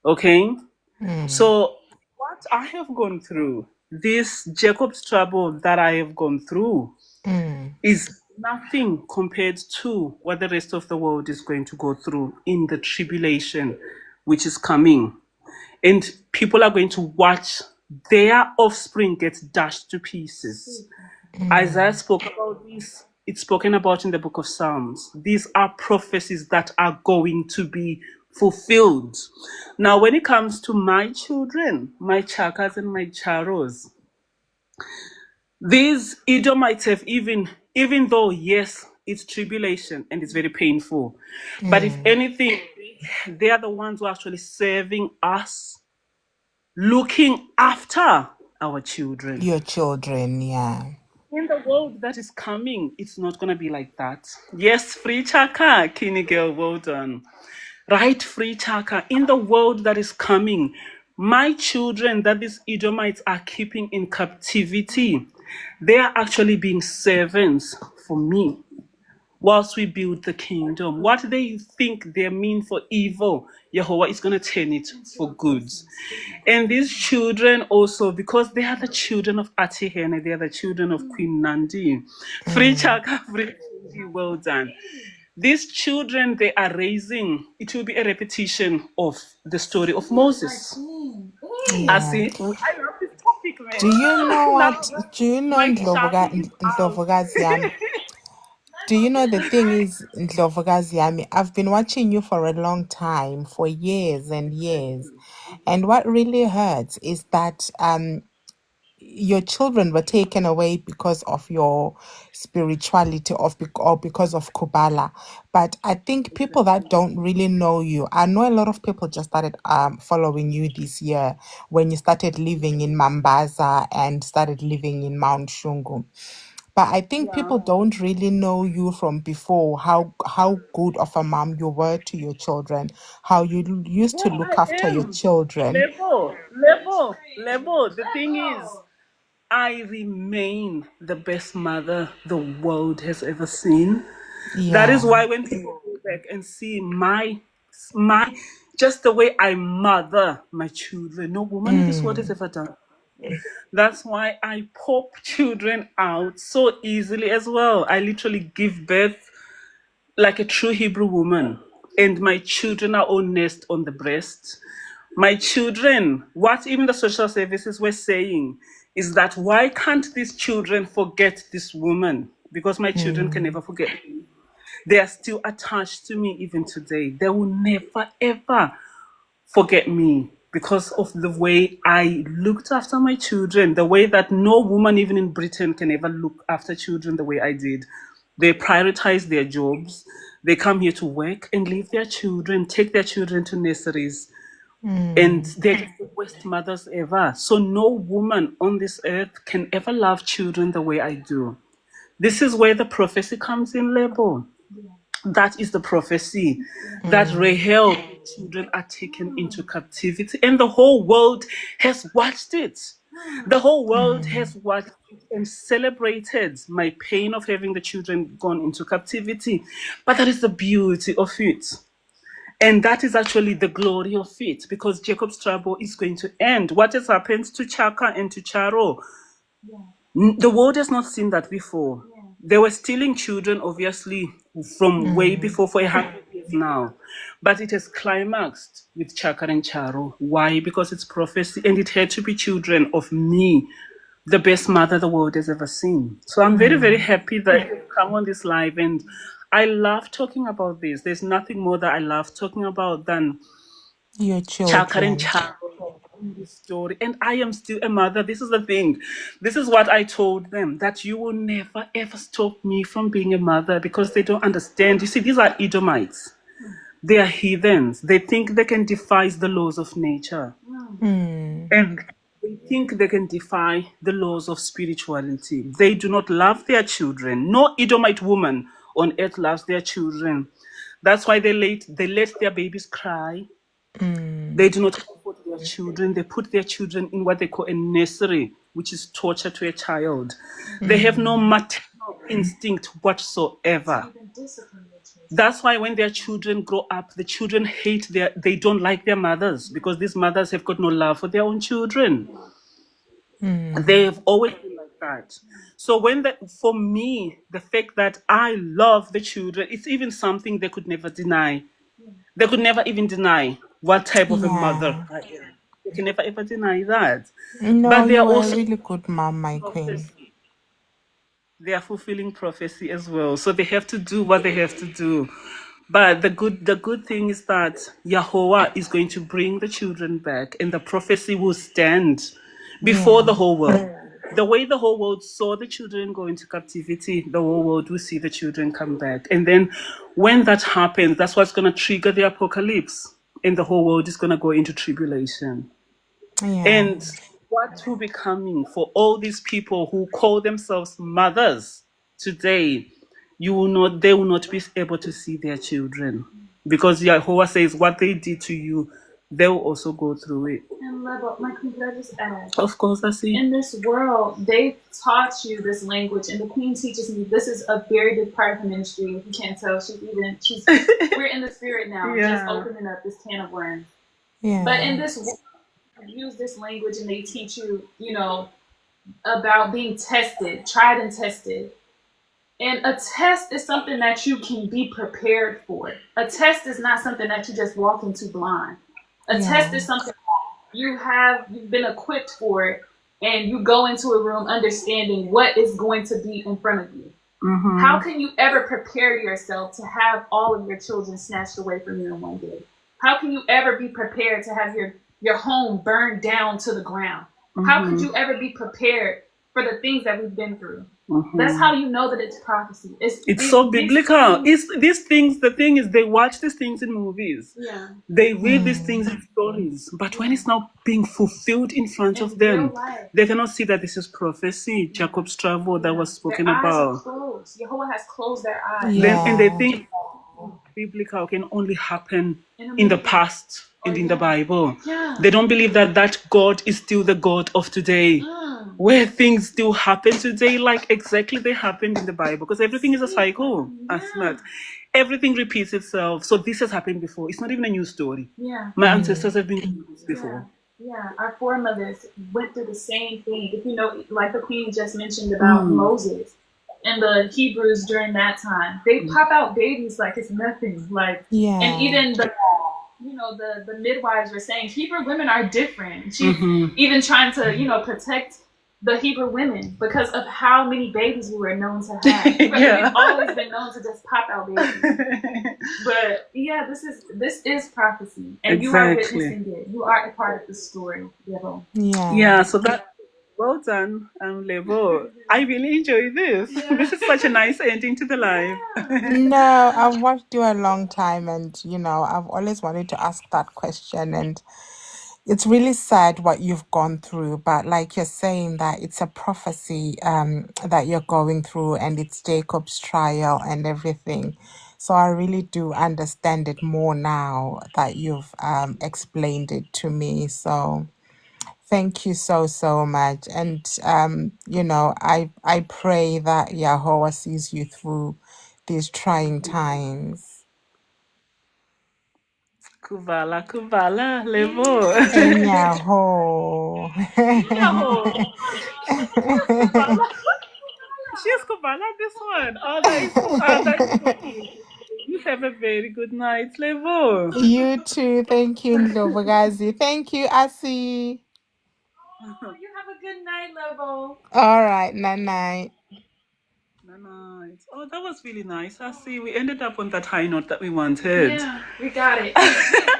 Okay? Mm. So, what I have gone through, this Jacob's trouble that I have gone through, Mm. is nothing compared to what the rest of the world is going to go through in the tribulation which is coming. And people are going to watch their offspring get dashed to pieces. Isaiah Mm. spoke about this. It's spoken about in the book of Psalms. These are prophecies that are going to be fulfilled. Now, when it comes to my children, my chakas and my charos, these Edomites have even though, yes, it's tribulation and it's very painful, but if Mm. anything, they are the ones who are actually serving us, looking after our children. Your children, yeah. In the world that is coming, it's not going to be like that. Yes, free chaka, Kini girl, well done. Right, free chaka. In the world that is coming, my children that these Edomites are keeping in captivity, they are actually being servants for me whilst we build the kingdom. What they think they mean for evil, Jehovah is going to turn it for good. And these children also, because they are the children of Atihene, they are the children of Queen Nandi. Free Mm. Chaka, free, well done. These children they are raising, it will be a repetition of the story of Moses. I Yeah. see. I love this topic, Do you know man. what? Now, Do you know my child is out. Ndlovukazi yami? Do you know the thing is, Ndlovukazi yami, I've been watching you for a long time, for years and years. And what really hurts is that your children were taken away because of your spirituality or because of Kubala. But I think people that don't really know you, I know a lot of people just started following you this year when you started living in Mambaza and started living in Mount Shungu. But I think people don't really know you from before, how good of a mom you were to your children, how you used to Yeah, look I after your am. children. Level. The thing is, I remain the best mother the world has ever seen. That is Yeah. why when people go back and see my just the way I mother my children, no woman in this world has Mm. ever done. That's why I pop children out so easily as well. I literally give birth like a true Hebrew woman, and my children are all nest on the breast. My children, what even the social services were saying is that why can't these children forget this woman? Because my children can Mm. never forget me. They are still attached to me even today. They will never ever forget me because of the way I looked after my children, the way that no woman, even in Britain, can ever look after children the way I did. They prioritize their jobs. They come here to work and leave their children, take their children to nurseries. And Mm. they're just the best mothers ever. So no woman on this earth can ever love children the way I do. This is where the prophecy comes in, Lebo. That is the prophecy that Mm. Rahel children are taken into captivity, and the whole world has watched it. The whole world Mm. has watched it and celebrated my pain of having the children gone into captivity. But that is the beauty of it. And that is actually the glory of it because Jacob's trouble is going to end. What has happened to Chaka and to Charo? The world has not seen that before. They were stealing children, obviously, from way Mm. before for 100 years now. But it has climaxed with Chaka and Charo. Why? Because it's prophecy and it had to be children of me, the best mother the world has ever seen. So I'm very, very Mm. happy that you've come on this live and I love talking about this. There's nothing more that I love talking about than Your Chaka and children. Charo in this story. And I am still a mother. This is the thing. This is what I told them that you will never ever stop me from being a mother because they don't understand. You see, these are Edomites. They are heathens. They think they can defy the laws of nature. Mm. And they think they can defy the laws of spirituality. They do not love their children. No Edomite woman on earth loves their children. That's why they let their babies cry. Mm. They do not comfort their children. They put their children in what they call a nursery, which is torture to a child. They have no Mm. maternal instinct whatsoever. That's why when their children grow up, the children they don't like their mothers because these mothers have got no love for their own children. Mm. They've always been like that. So for me, the fact that I love the children, it's even something they could never deny. They could never even deny what type of a mother Yeah. I am. They can never ever deny that. No, But they you are were a also really good mom, my queen. prophecy. They are fulfilling prophecy as well. So they have to do what they have to do. But the good thing is that Yahweh is going to bring the children back and the prophecy will stand before the Yeah. whole world. The way the whole world saw the children go into captivity, the whole world will see the children come back. And then when that happens, that's what's going to trigger the apocalypse. And the whole world is going to go into tribulation. Yeah. And what will be coming for all these people who call themselves mothers today, they will not be able to see their children. Because Yahweh says what they did to you, they will also go through it. And Lebo, my queen, could I just add? Of course, I see. In this world, they taught you this language, and the queen teaches me. This is a very big part of the ministry. If you can't tell, she's. We're in the spirit now, just Yeah. opening up this can of worms. Yeah. But in this world, they use this language, and they teach you, about being tested, tried and tested. And a test is something that you can be prepared for. A test is not something that you just walk into blind. A test is something you've been equipped for it, and you go into a room understanding what is going to be in front of you. Mm-hmm. How can you ever prepare yourself to have all of your children snatched away from you in one day? How can you ever be prepared to have your home burned down to the ground? How could you ever be prepared for the things that we've been through? That's how you know that it's prophecy. It's so biblical. These things, the thing is, they watch these things in movies. Yeah. They read these things in stories. But when it's now being fulfilled in front of them, they cannot see that this is prophecy. Jacob's travel that was spoken their eyes about. are closed. Jehovah has closed their eyes. And they think biblical can only happen in the past and in the Bible. They don't believe that God is still the God of today. Where things still happen today, like exactly they happened in the Bible, because everything is a cycle. Everything repeats itself. So this has happened before. It's not even a new story. My ancestors have been through this before. Our foremothers went through the same thing. If you know, like the Queen just mentioned about Moses and the Hebrews during that time, they pop out babies like it's nothing. Like, and even the midwives were saying Hebrew women are different. She's even trying to protect the Hebrew women because of how many babies we were known to have. We've always been known to just pop out babies. But this is prophecy, and you are witnessing it. You are a part of the story. So that. Well done, Lebo. I really enjoy this. This is such a nice ending to the live. No, I've watched you a long time, and I've always wanted to ask that question, and it's really sad what you've gone through, but like you're saying that it's a prophecy that you're going through, and it's Jacob's trial and everything. So I really do understand it more now that you've explained it to me. So thank you so much. And I pray that Yahweh sees you through these trying times. Kubala, Lebo. And Yahweh. She's Kubala, this one. That's cool. You have a very good night, Lebo. You too. Thank you, Ndlovukazi. Thank you, Asi. You have a good night, Lebo. All right, night. Nice. Oh, that was really nice. Asi, we ended up on that high note that we wanted. Yeah, we got it.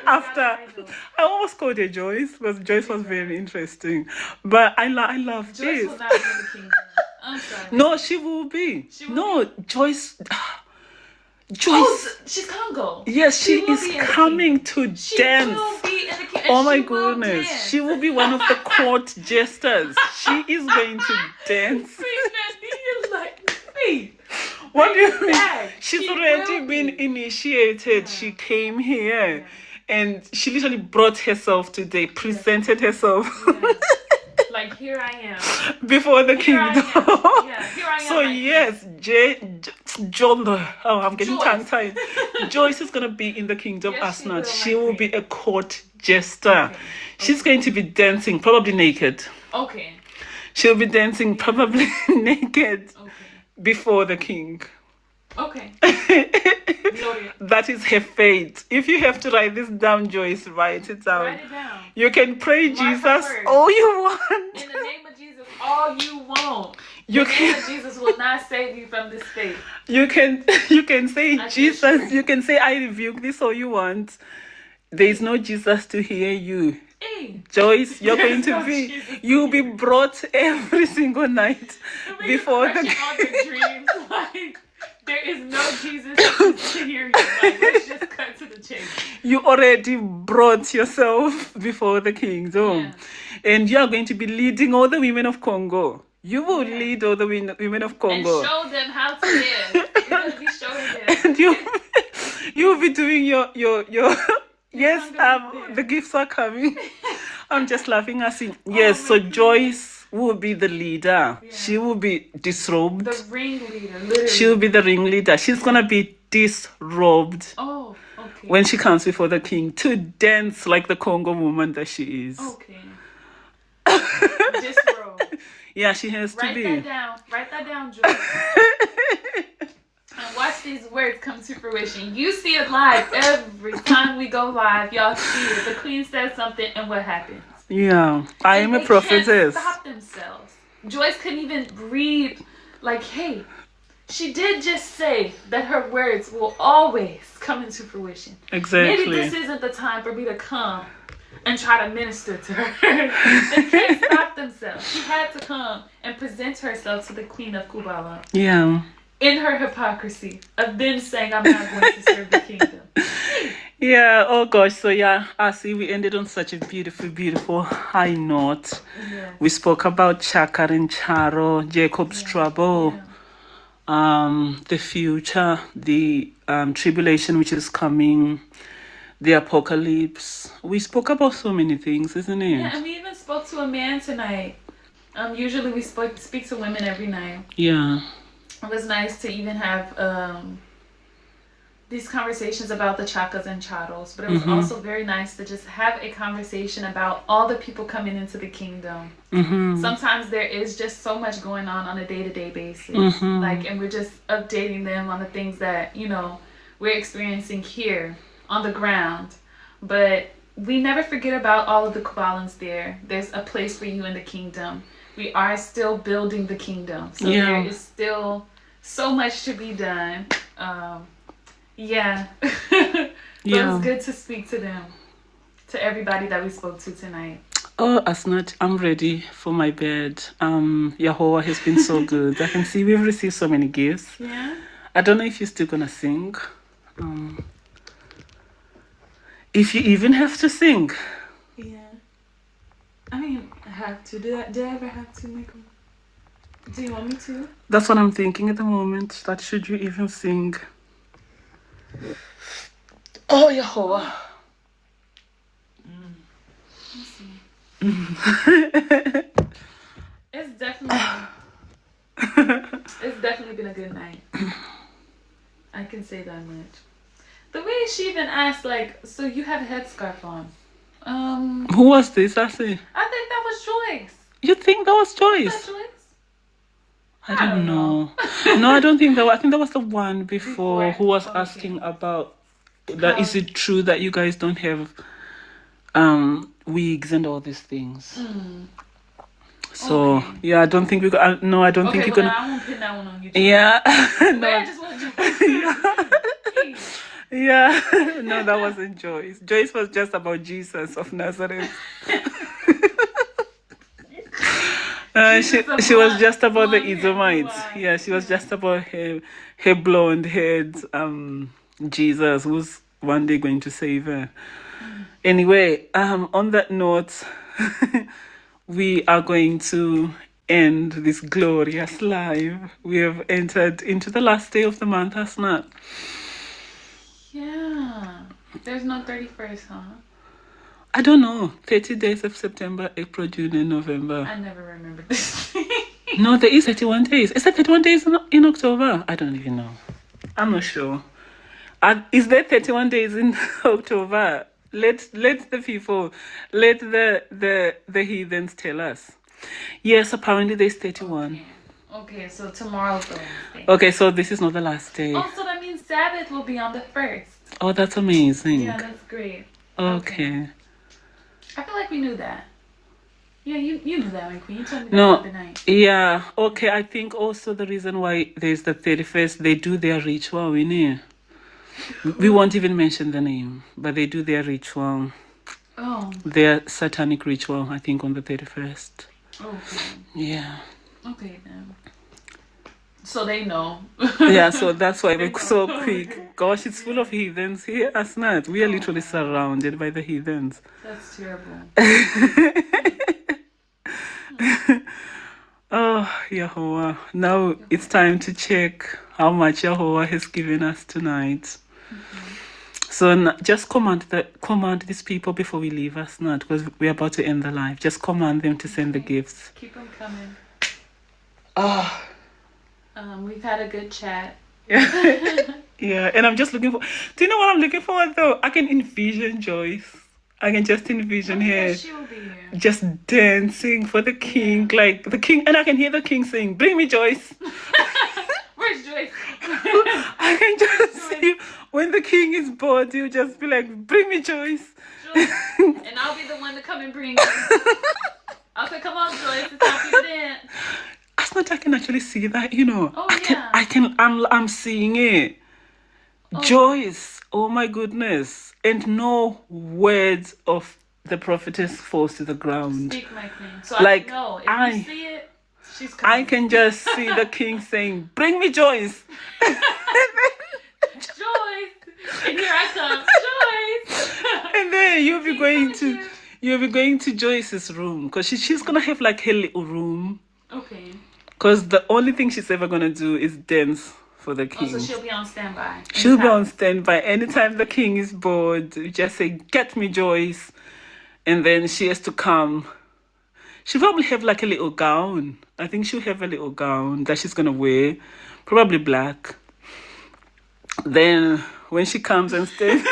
After I almost called her Joyce, because Joyce was very interesting. But I love Joyce this. will not be the kingdom. I'm sorry. No, she will be. Joyce. Oh, she's Congo. Yes, she is coming to dance. Will be in the kingdom. Oh my goodness. She will be one of the court jesters. She is going to dance. What do you mean? She's already been initiated. She came here and she literally brought herself today, presented herself. Like, here I am. Before the kingdom. Here I am. So yes, I'm getting tongue-tied. Joyce is going to be in the kingdom Asnat. She will be a court jester. Okay. She's going to be dancing, probably naked. Okay. She'll be dancing probably naked before the king. Okay. That is her fate. If you have to write this down, Joyce, write it down. Write it down. You can pray Jesus all you want. In the name of Jesus, all you want. The name of Jesus will not save you from this fate. You can say Jesus. You can say I rebuke this all you want. There is no Jesus to hear you. Joyce, you're going to be. You'll be brought every single night before the. All your dreams, like. There is no Jesus to hear you. Like, let's just cut to the chase. You already brought yourself before the kingdom. And you are going to be leading all the women of Congo. You will lead all the women of Congo. And show them how to live. You're going to be showing them. And you will be doing your yes, the gifts are coming. I'm just laughing at it. Yes, so Joyce will be the leader. She will be disrobed. The ringleader, literally. She will be the ringleader. She's going to be disrobed. Oh, okay. When she comes before the king to dance like the Congo woman that she is. Okay. Disrobed. Yeah, she has to be. Write that down. Write that down, Joyce. words come to fruition. You see it live every time we go live. Y'all see it. The queen says something, and what happens? Yeah, I am a They prophetess. can't stop themselves. Joyce couldn't even read. Like, hey, she did just say that her words will always come into fruition. Exactly. Maybe this isn't the time for me to come and try to minister to her. They can't stop themselves. She had to come and present herself to the queen of Kubala. Yeah. In her hypocrisy of then saying, I'm not going to serve the kingdom. Yeah, oh gosh. So yeah, I see we ended on such a beautiful, beautiful high note. Yeah. We spoke about Chakar and Charo, Jacob's trouble, the future, the tribulation which is coming, the apocalypse. We spoke about so many things, isn't it? Yeah, and we even spoke to a man tonight. Usually we speak to women every night. Yeah. It was nice to even have these conversations about the chakas and charos, but it was also very nice to just have a conversation about all the people coming into the kingdom. Sometimes there is just so much going on a day-to-day basis, like, and we're just updating them on the things that, you know, we're experiencing here on the ground. But we never forget about all of the Kubalans there. There's a place for you in the kingdom. We are still building the kingdom, so there is still so much to be done. It was good to speak to them, to everybody that we spoke to tonight. Oh, Asnat, I'm ready for my bed. Yahweh has been so good. I can see we've received so many gifts. Yeah. I don't know if you're still gonna sing. If you even have to sing. Yeah. I mean, I have to. Did I ever have to, Michael? Do you want me to? That's what I'm thinking at the moment. That should you even sing? Oh, Yahweh. It's definitely been a good night. I can say that much. The way she even asked, like, so you have a headscarf on. Who was this? I see. I think that was Joyce. You think that was Is Joyce? that Joyce? I don't know. No, I don't think that. I think that was the one before who was asking about that. Is it true that you guys don't have wigs and all these things? So yeah, I don't think we got. No, I don't think you're gonna. I won't pin that one on you. Yeah. No, I just want you. Yeah. No, that wasn't Joyce. Joyce was just about Jesus of Nazareth. She was just about the Edomites. Yeah, she was just about her blonde haired Jesus who's one day going to save her. Anyway, on that note, we are going to end this glorious live. We have entered into the last day of the month, has not? Yeah. There's no 31st, huh? I don't know. 30 days of September, April, June, and November. I never remember this. No, there is 31 days. Is there 31 days in October? I don't even know. I'm not sure. Is there 31 days in October? Let the people, let the heathens tell us. Yes, apparently there's 31. Okay, so tomorrow's the last day. Okay, so this is not the last day. Oh, so that means Sabbath will be on the 1st. Oh, that's amazing. Yeah, that's great. Okay. I feel like we knew that. Yeah, you knew that one, Queen. You told me that the other night. Yeah. Okay, I think also the reason why there's the 31st, they do their ritual, we won't even mention the name, but they do their ritual. Oh. Their satanic ritual, I think, on the 31st. Okay. Yeah. Okay, then. So they know. Yeah, so that's why we're so quick. Gosh, it's full of heathens here. Asnat, we are literally surrounded by the heathens. That's terrible. Oh, Yahweh. Now it's time to check how much Yahweh has given us tonight. So just command these people before we leave us, not because we're about to end the live. Just command them to send the gifts. Keep them coming. Ah. We've had a good chat. Yeah, and I'm just looking for. Do you know what I'm looking for though? I can envision Joyce. I can just envision her She will be here. just dancing for the king, like the king, and I can hear the king saying, "Bring me Joyce." Where's Joyce? I can just bored, he'll just be like, bring me Joyce. Joyce. And I'll be the one to come and bring you. I'll say, come on, Joyce, it's time for you to dance. As much I can actually see that, you know. Oh, I'm seeing it. Oh. Joyce, oh my goodness. And no words of the prophetess falls to the ground. Speak, my queen. So Like, I know, if you see it, she's coming. I can just see the king saying, bring me Joyce. Joyce! And here I come, Joyce! And then you'll be going to Joyce's room, because she's gonna have like her little room. Okay. Because the only thing she's ever gonna do is dance for the king. Oh, so she'll be on standby. She'll be on standby. Anytime the king is bored, you just say, get me Joyce. And then she has to come. She'll probably have like a little gown. I think she'll have a little gown that she's gonna wear. Probably black. Then when she comes and stays,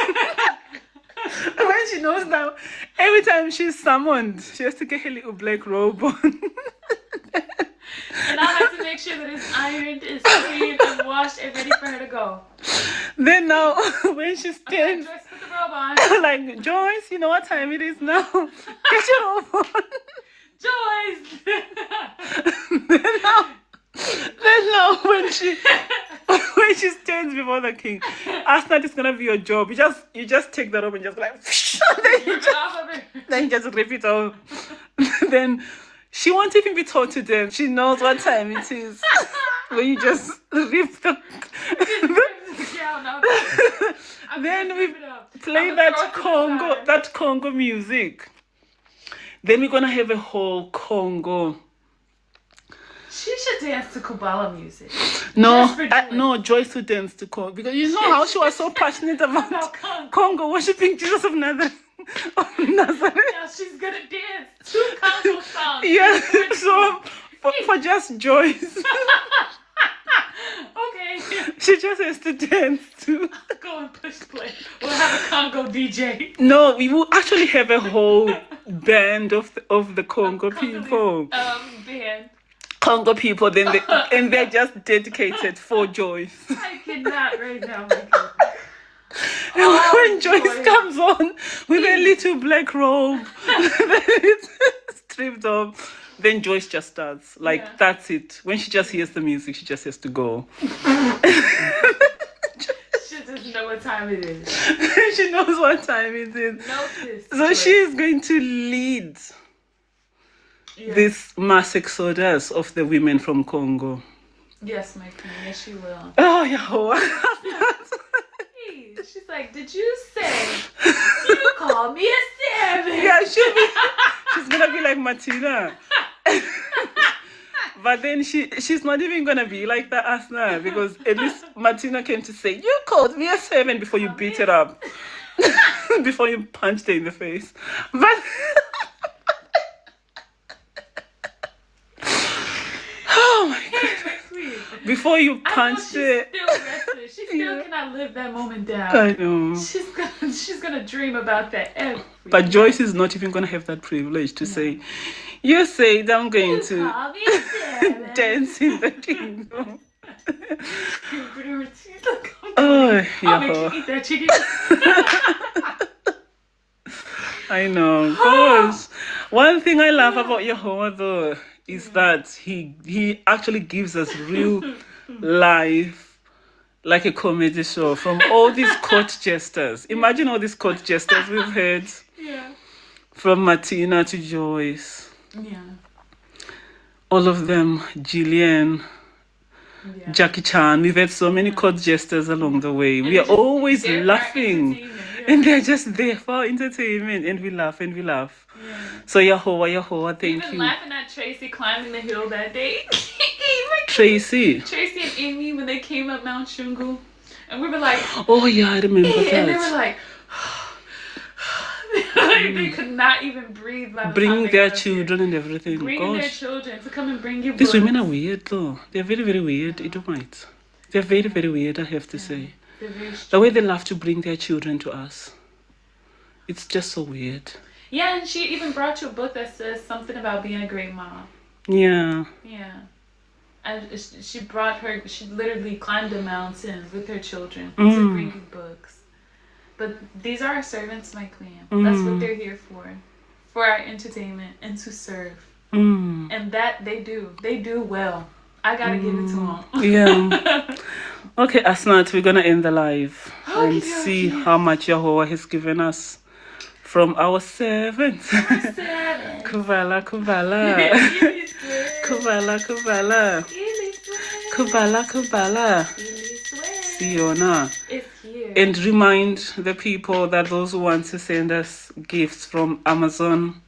when she knows now, every time she's summoned, she has to get her little black robe on. And I'll have to make sure that it's ironed, it's clean, and washed, and ready for her to go. Then now, when she stands, Joyce, put the robe on. like, Joyce, you know what time it is now? Get your robe on. Joyce! Then now, when she stands before the king, Asnat is gonna be your job. You just take the robe and just like, then you just rip it off. Then she won't even be taught to dance. She knows what time it is. When you just rip the then we play that Congo music. Then we're gonna have a whole Congo. She should dance to Kubala music. No, Joyce would dance to Congo, because you know how she was so passionate about Congo worshiping Jesus of Nazareth. Now she's gonna dance to Congo songs. Yeah, so for just Joyce. Okay. She just has to dance to. Go and push play. We'll have a Congo DJ. No, we will actually have a whole band of the Congo people. Band. Congo people, and they're just dedicated for Joyce. I cannot right now. My God. And when Joyce comes on with a little black robe, stripped off, then Joyce just starts. Like, that's it. When she just hears the music, she just has to go. She doesn't know what time it is. She knows what time it is. Notice. So she is going to lead this mass exodus of the women from Congo. Yes, my queen. Yes, she will. Oh, Yahweh. She's like, did you say you call me a savage? Yeah, she's gonna be like Martina. But then she's not even gonna be like that Asna, because at least Martina came to say, you called me a servant before you beat it up. Before you punched her in the face. But oh my God. Before you punched it. Still restless. She still cannot live that moment down. I know. She's gonna dream about that every But Joyce is not even gonna have that privilege to say, you said I'm going to dance in the kingdom. Oh, I'll make you eat that chicken. I know. Gosh. One thing I love about Yahweh though is that he actually gives us real life, like a comedy show, from all these court jesters. Imagine all these court jesters we've heard. Yeah. From Martina to Joyce. Yeah. All of them, Jillian, Jackie Chan. We've had so many court jesters along the way. We are always laughing. And they're just there for our entertainment. And we laugh and we laugh. Yeah. So Yahweh, thank you. Even laughing at Tracy climbing the hill that day. Tracy and Amy when they came up Mount Shungu. And we were like, oh yeah, I remember that. And they were like, they could not even breathe. Bringing their children and everything. Bringing their children to come and bring you These books. women are weird though. They're very, very weird. Edomites. They're very, very weird, I have to say. The way they love to bring their children to us. It's just so weird. Yeah, and she even brought you a book that says something about being a great mom. Yeah. Yeah. And she literally climbed a mountain with her children to bring you books. But these are our servants, my queen. That's what they're here for our entertainment and to serve. And that they do well. I gotta give it to them. Yeah. Okay, Asnat, we're gonna end the live and see how much Yahweh has given us from our servants. Kubala, Kubala. Kubala, Kubala. Kubala, Kubala. Siona. It's here. And remind the people that those who want to send us gifts from Amazon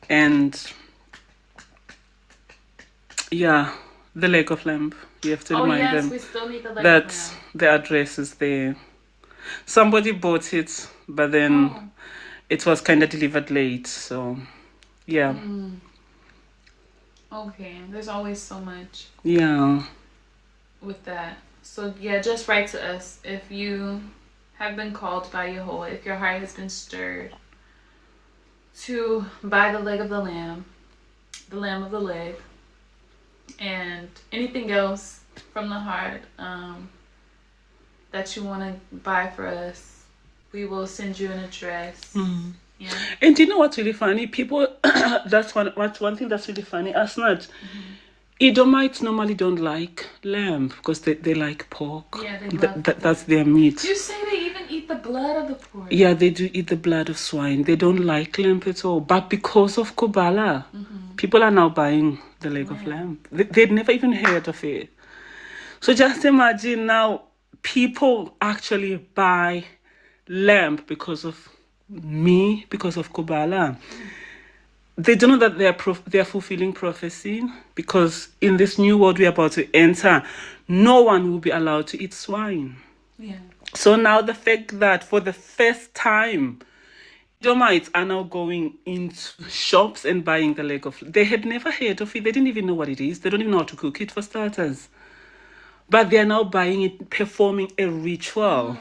and the leg of lamb. You have to remind them we still need the leg that of lamb. the address is there. Somebody bought it, but then it was kind of delivered late. So, yeah. Okay, there's always so much. Yeah. With that. So, yeah, just write to us if you have been called by Yehovah, if your heart has been stirred to buy the leg of the lamb of the leg, and anything else from the heart that you want to buy for us. We will send you an address. Yeah. And do you know what's really funny? People, that's one thing that's really funny. Asnat, Edomites normally don't like lamb because they like pork. Yeah, they love that's their meat. You say they even eat the blood of the pork. Yeah, they do eat the blood of swine. They don't like lamb at all. But because of Kubala, people are now buying the leg of lamb. They'd never even heard of it. So just imagine now, people actually buy lamb because of me, because of Kubala. They don't know that they are fulfilling prophecy, because in this new world we're about to enter, no one will be allowed to eat swine. Yeah. So now the fact that for the first time, Edomites are now going into shops and buying the leg of... They had never heard of it. They didn't even know what it is. They don't even know how to cook it, for starters. But they are now buying it, performing a ritual.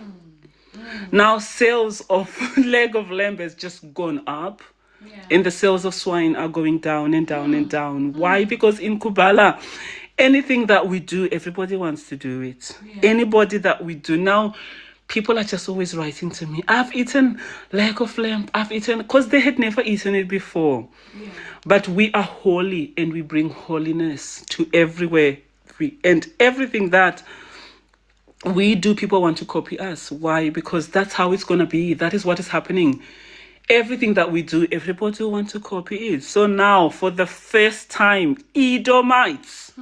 Now sales of leg of lamb has just gone up. Yeah. And the sales of swine are going down and down and down. Why? Because in Kubala, anything that we do, everybody wants to do it. Yeah. Anybody that we do. Now, people are just always writing to me, I've eaten leg of lamb, because they had never eaten it before. Yeah. But we are holy and we bring holiness to everywhere. And everything that we do, people want to copy us. Why? Because that's how it's going to be. That is what is happening. Everything that we do, everybody will want to copy it. So now, for the first time, Edomites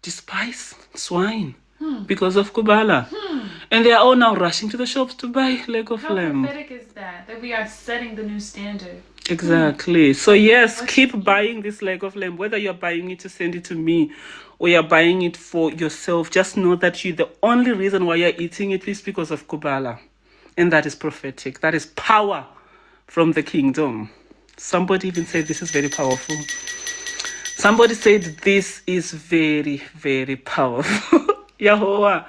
despise swine because of Kubala. And they are all now rushing to the shops to buy leg of lamb. How pathetic is that? That we are setting the new standard. Exactly. So yes, keep buying this leg of lamb. Whether you're buying it to send it to me or you're buying it for yourself, just know that the only reason why you're eating it is because of Kubala. And that is prophetic. That is power from the kingdom. Somebody even said this is very powerful. Somebody said this is very, very powerful. Yahweh.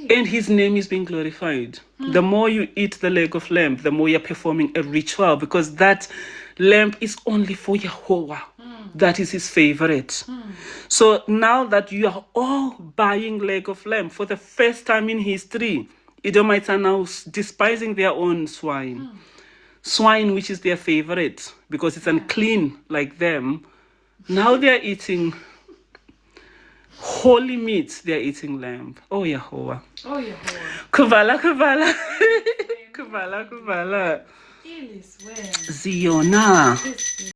And his name is being glorified. The more you eat the leg of lamb, the more you're performing a ritual, because that lamb is only for Yahweh. That is his favorite. So now that you are all buying leg of lamb for the first time in history, Edomites are now despising their own swine. Swine, which is their favorite, because it's unclean like them. Now they're eating holy meat. They're eating lamb. Oh, Yahweh. Oh, Yahweh. Kubala, Kubala. Kubala, Kubala. Ele is well. Ziona. It's